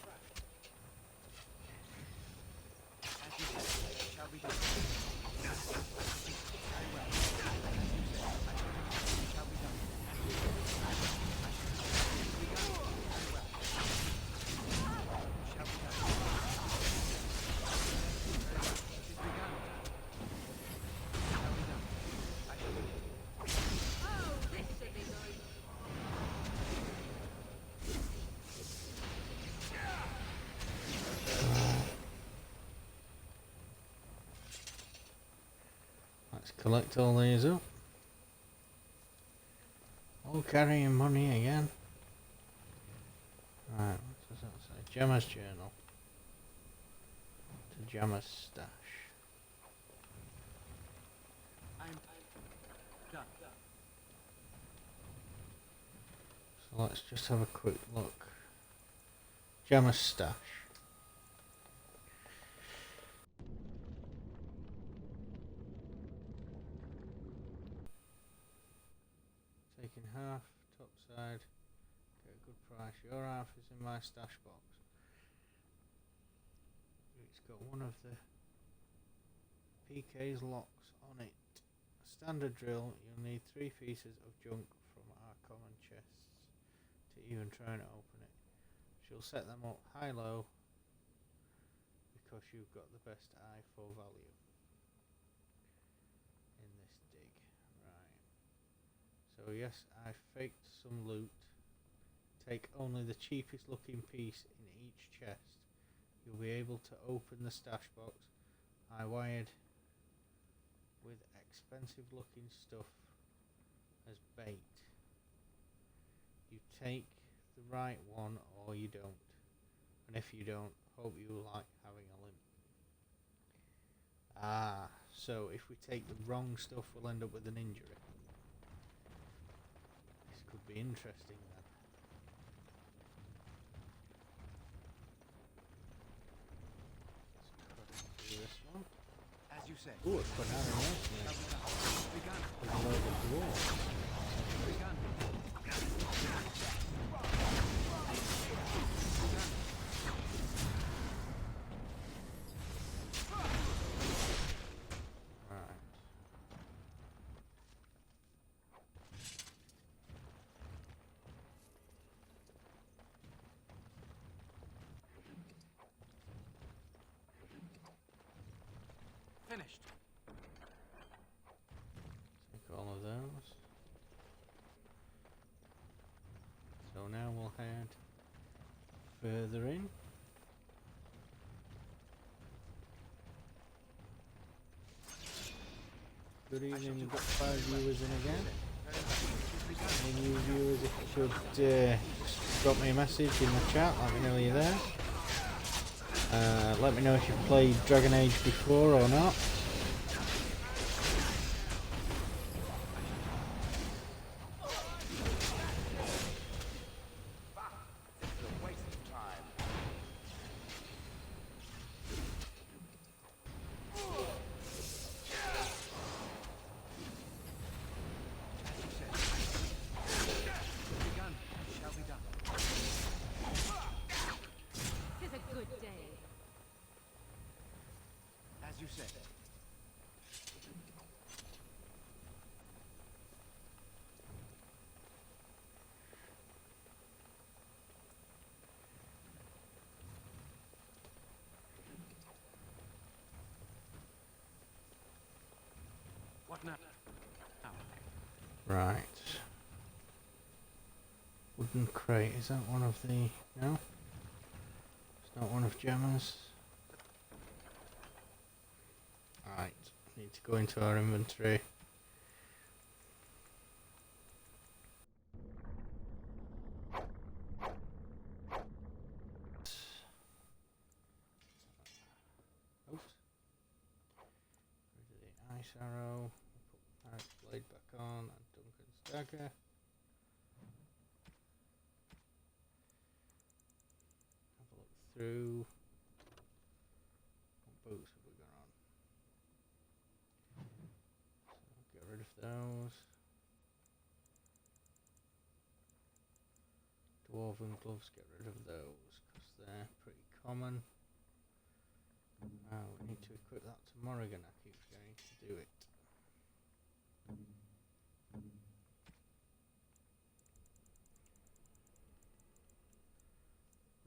Let's collect all these up. All carrying money again. Right, what does that say? Gemma's journal. To Gemma's stash. I'm done. So let's just have a quick look. Gemma's stash. Taking half, top side, get a good price. Your half is in my stash box. It's got one of the PK's locks on it. Standard drill, you'll need 3 pieces of junk from our common chests to even try and open it. She'll set them up high-low because you've got the best eye for value in this dig. Right. So yes, I faked some loot. Take only the cheapest looking piece in each chest. You'll be able to open the stash box. I wired with expensive looking stuff as bait. You take the right one or you don't. And if you don't, hope you like having a limp. Ah, so if we take the wrong stuff, we'll end up with an injury. This could be interesting then. Let's cut through this one. As you say. Ooh, it's got an animation there. There's a load of dwarves. Finished. Take all of those. So now we'll head further in. Good evening, we've got 5 viewers in again. Any new viewers, if you should drop me a message in the chat, let me know you're there. Let me know if you've played Dragon Age before or not. What now? Right. Wooden crate, is that one of the... no? It's not one of Gemma's. Right, need to go into our inventory. Oops. Rid of the ice arrow. Put Pirate's blade back on and Duncan's dagger. Have a look through. What boots have we got on? So get rid of those. Dwarven gloves, get rid of those because they're pretty common. We need to equip that to Morrigan. I keep forgetting to do it.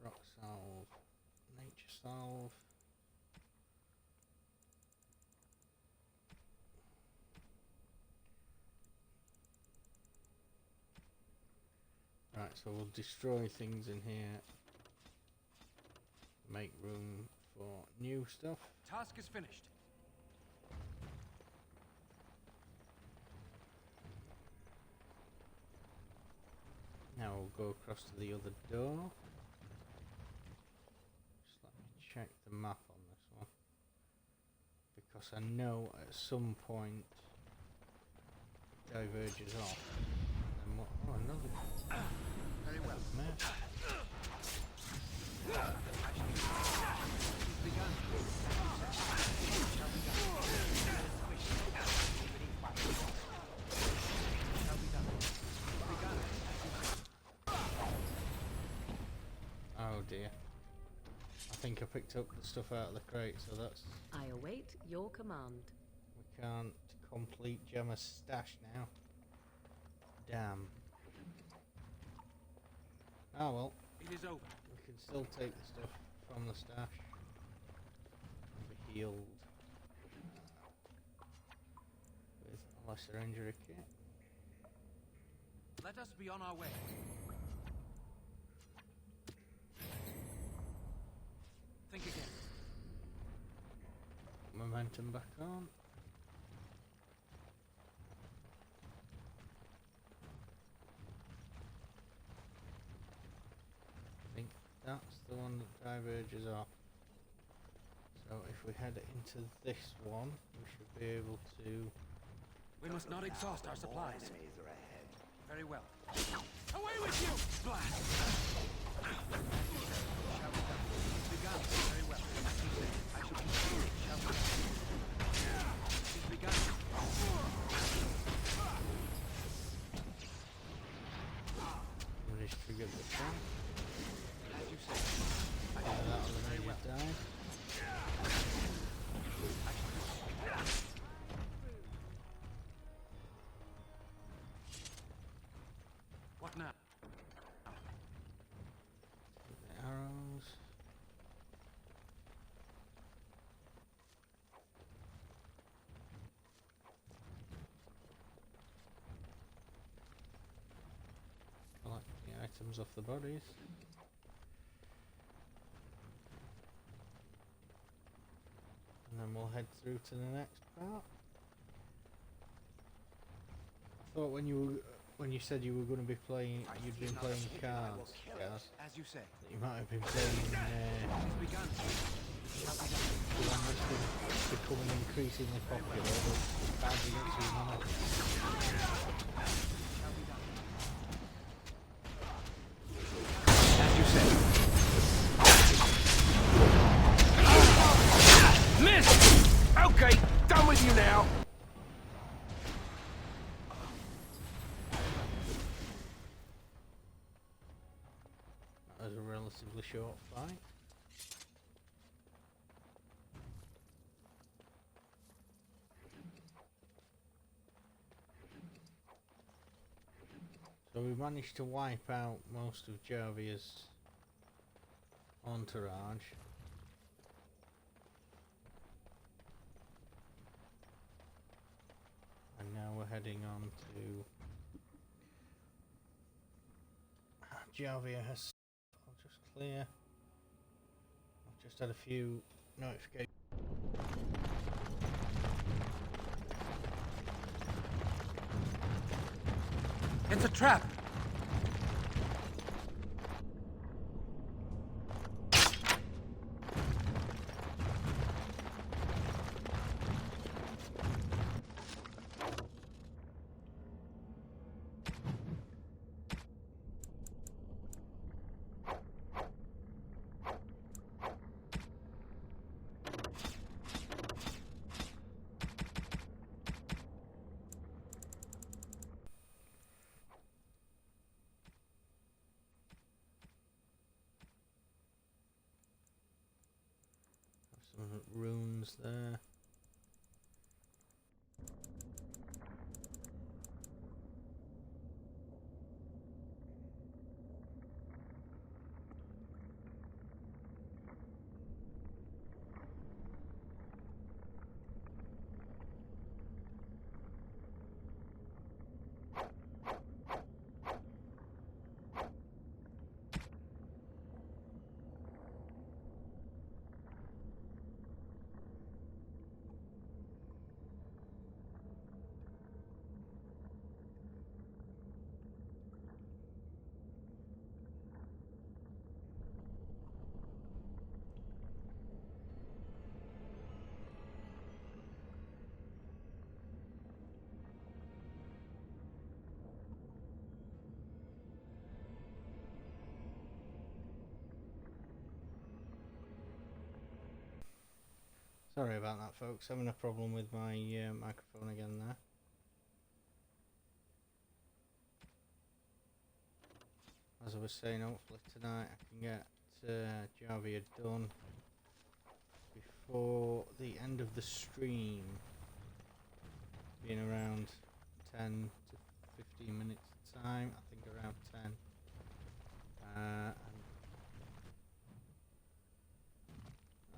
Rock salve, nature salve. Right, so we'll destroy things in here. Make room for new stuff. Task is finished. Now we'll go across to the other door. Just let me check the map on this one. Because I know at some point it diverges off. And what, oh, another. Very well. Map. Oh dear. I think I picked up the stuff out of the crate, so that's... I await your command. We can't complete Gemma's stash now. Damn. Oh well. It is over. We can still take the stuff from the stash. Be healed. With a lesser injury kit. Let us be on our way. Think again. Momentum back on. I think that's the one that diverges off. So if we head into this one, we should be able to... We must not exhaust our supplies. Very well. Away with you! Blast! Shall be done. Begun. Very well. As you say, I shall continue. Shall be done. It is begun. Somebody's triggered the trap. As you say. I shall That'll very make well. it die. What now? The arrows. Collect the items off the bodies. And then we'll head through to the next part. I thought when you said you were going to be playing, you'd been playing cards, Gaz, As you say. that you might have been playing Begun. the one that's been becoming increasingly popular, the Cards Against Humanity. As you say. Miss! Okay, done with you now. That was a relatively short fight. So we managed to wipe out most of Javia's entourage. now we're heading on to Javia has. I'll just clear. I've just had a few notifications. It's a trap! Some runes there. Sorry about that, folks. Having a problem with my microphone again there. As I was saying, hopefully tonight I can get Javia done before the end of the stream, being around 10 to 15 minutes time. I think around 10. And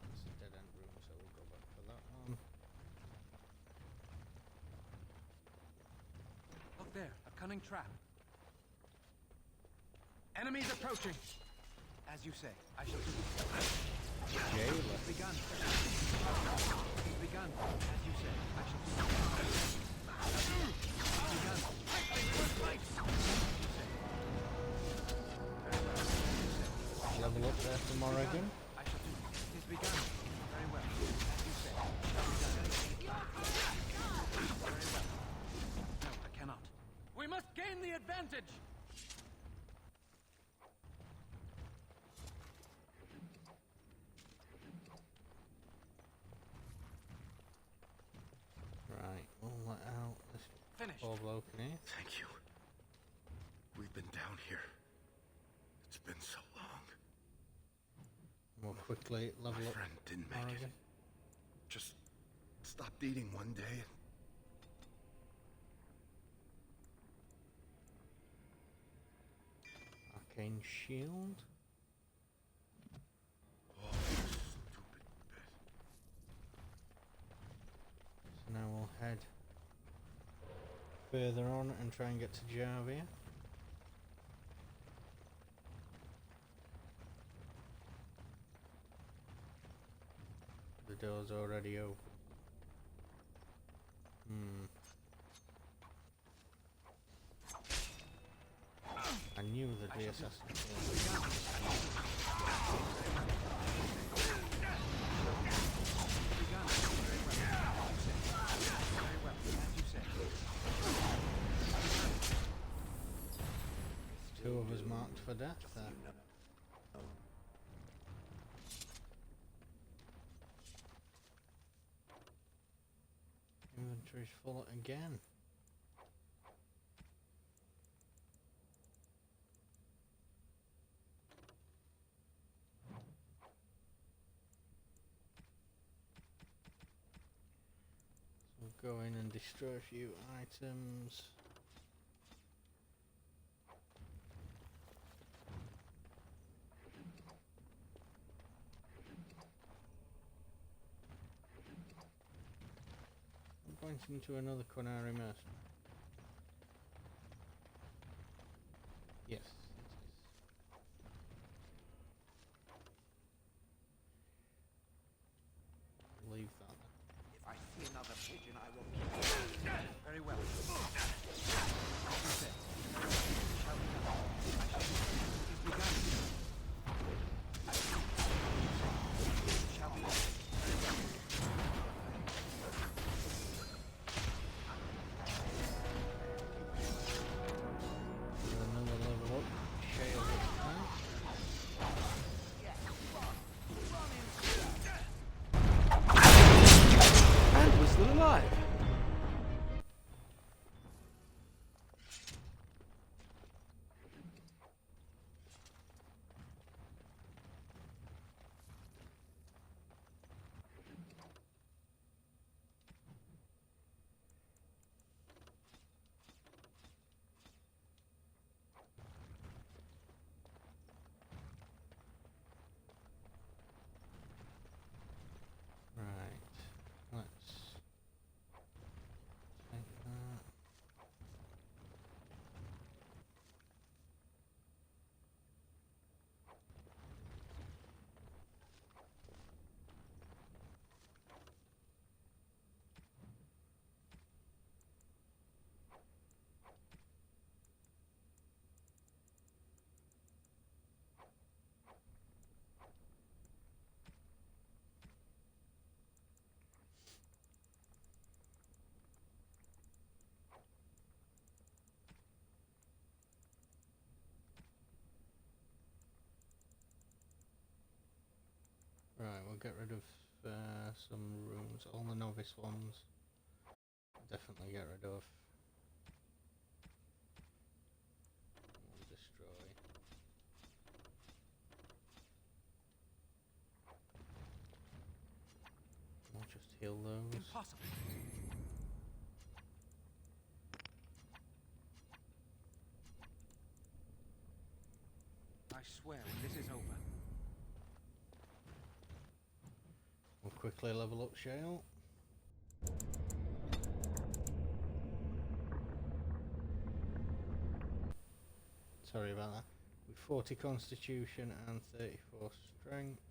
that's a dead end room, so we'll go back for that one. Look there, a cunning trap. Enemies approaching. As you say, I shall do it. Jailer. Begun. Begun. As you say, I shall do it. Begun. Level up there from Oregon. I shall do it. It is begun. Very well. As you say. Very well. No, I cannot. We must gain the advantage! Right, we'll let out this poor bloke in here. Thank you. We've been down here. It's been so long. We'll quickly level My up. friend didn't make Oregon. it. Just stopped eating one day. Arcane shield. Oh, stupid bit. So now we'll head further on and try and get to Javia. The door's already open. I knew there'd be assassins. Two of us marked for death there. Inventory's full again. So we'll go in and destroy a few items. Pointing to another Qunari mercenary. Yes, it is. Leave that. If I see another pigeon, I will kill it. Very well. As you said, shall be done. I shall be done. It is begun. Shall be done. Very well. Another level up. Shale this time. And we're still alive. Right. Let's take that. Right, we'll get rid of some rooms. All the novice ones. Definitely get rid of. We'll destroy. We'll just heal those. Impossible. I swear when this is over. We'll quickly level up Shale. Sorry about that. With 40 constitution and 34 strength.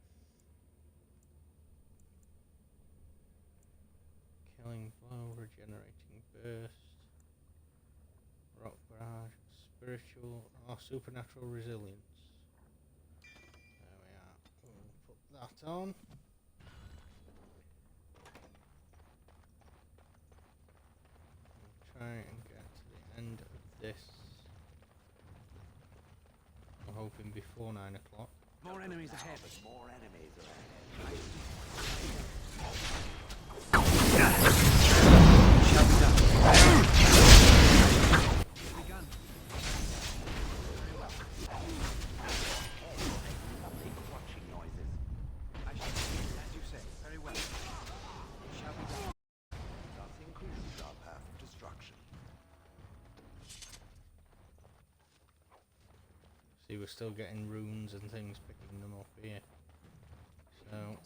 Killing blow, regenerating burst. Rock barrage, spiritual or supernatural resilience. There we are. We'll put that on. Try and get to the end of this. I'm hoping before 9 o'clock. More enemies ahead. More enemies Shall be done. Begun. Very well. Make clutching noises. I shall do as you say. Very well. Shall be done. Thus increases our path of destruction. See, we're still getting runes and things picking them up here. So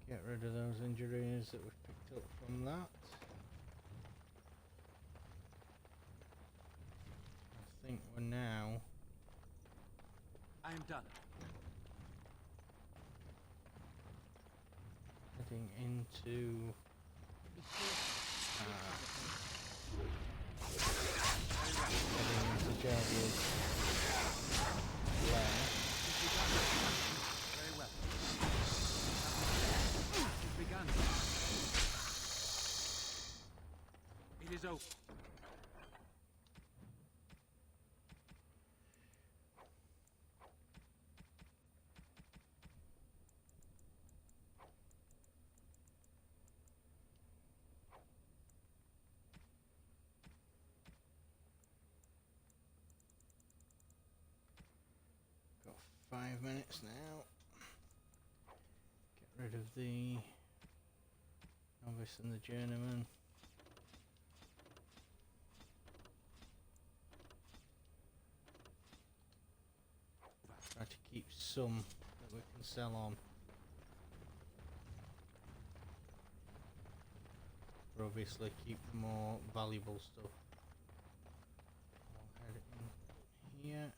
get rid of those injuries that we've picked up from that. I think we're now I am done. heading into Jardia's lair. Very well. It's begun. It is over. 5 minutes now. Get rid of the novice and the journeyman. Try to keep some that we can sell on. Or obviously keep the more valuable stuff. I'll head in here.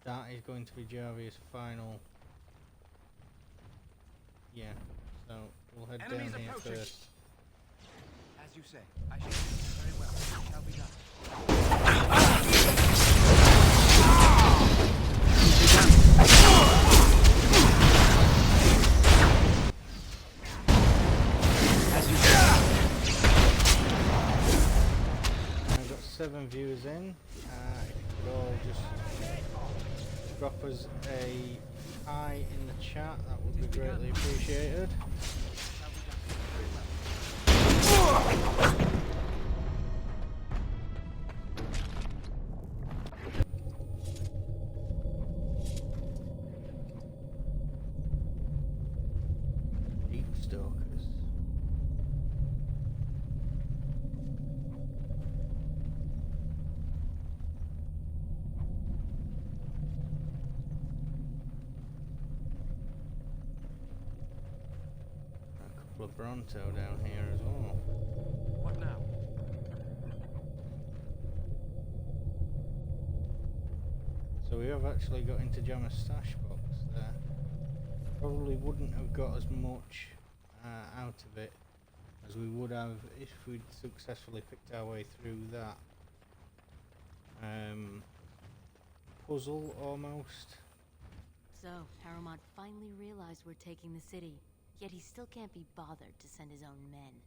That is going to be Jarvia's final. Yeah, so we'll head Enemies down here approaching. first. As you say, I shall do very well. Shall be done. As you say. I've got 7 viewers in. If you could all just drop us a hi in the chat, that would be greatly appreciated. Deep stalkers. A couple of Bronto down here as well. What now? So we have actually got into Jammer's stash box there. Probably wouldn't have got as much out of it as we would have if we'd successfully picked our way through that puzzle almost. So, Harrowmont finally realized we're taking the city, yet he still can't be bothered to send his own men.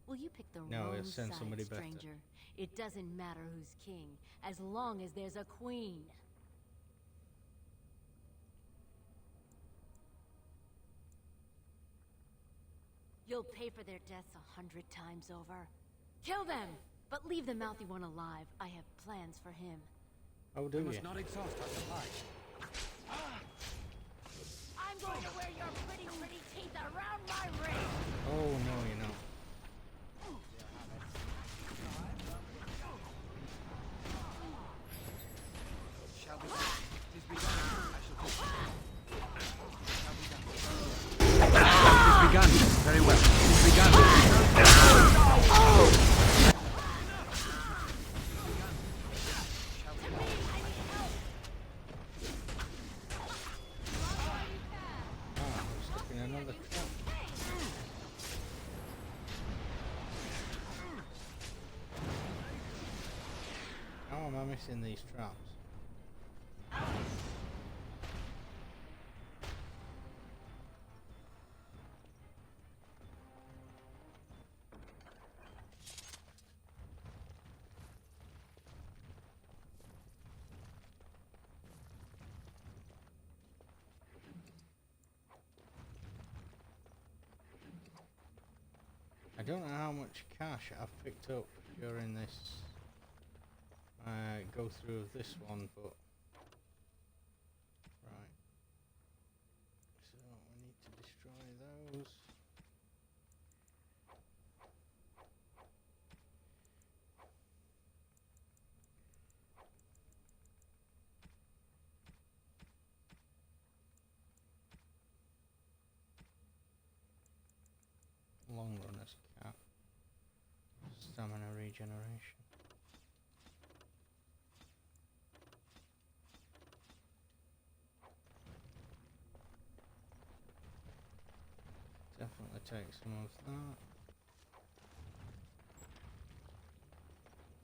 Will you pick the No, wrong he'll send side, somebody better. stranger? It doesn't matter who's king, as long as there's a queen. You'll pay for their deaths 100 times over. Kill them, but leave the mouthy one alive. I have plans for him. Oh, do We you? must not exhaust our supply. I'm going to wear your pretty teeth around my ring. Oh, no, you're not. Shall we? Tis begun. I shall do. Shall be done. Tis begun. Very well. Tis begun. Ah, we're stuck in another trap. How am I missing these traps? I don't know how much cash I've picked up during this go through of this one, but right. So we need to destroy those. Long runners cap. Stamina regeneration. Definitely take some of that.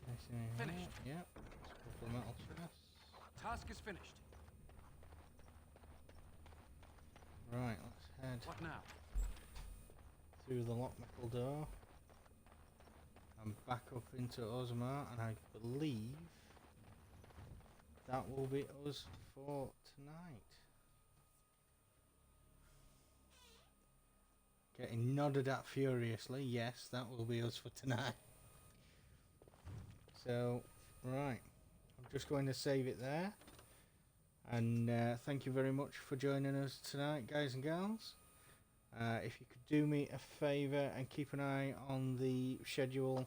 Anything in here? Finished. Yep. There's a couple of metal chests. Task is finished. Right, let's head What now? through the lockmetal door and back up into Orzammar, and I believe that will be us for tonight. Getting nodded at furiously. Yes, that will be us for tonight. So, Right, I'm just going to save it there. And thank you very much for joining us tonight, guys and gals. If you could do me a favour and keep an eye on the schedule.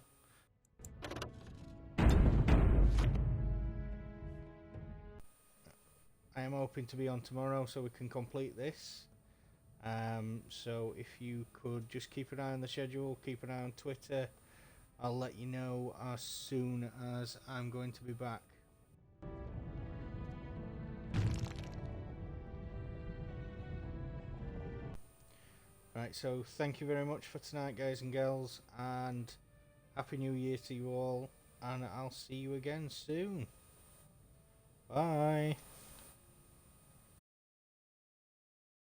I am hoping to be on tomorrow so we can complete this. So if you could just keep an eye on the schedule, keep an eye on Twitter. I'll let you know as soon as I'm going to be back. Right, so thank you very much for tonight, guys and girls, and Happy New Year to you all, and I'll see you again soon. Bye.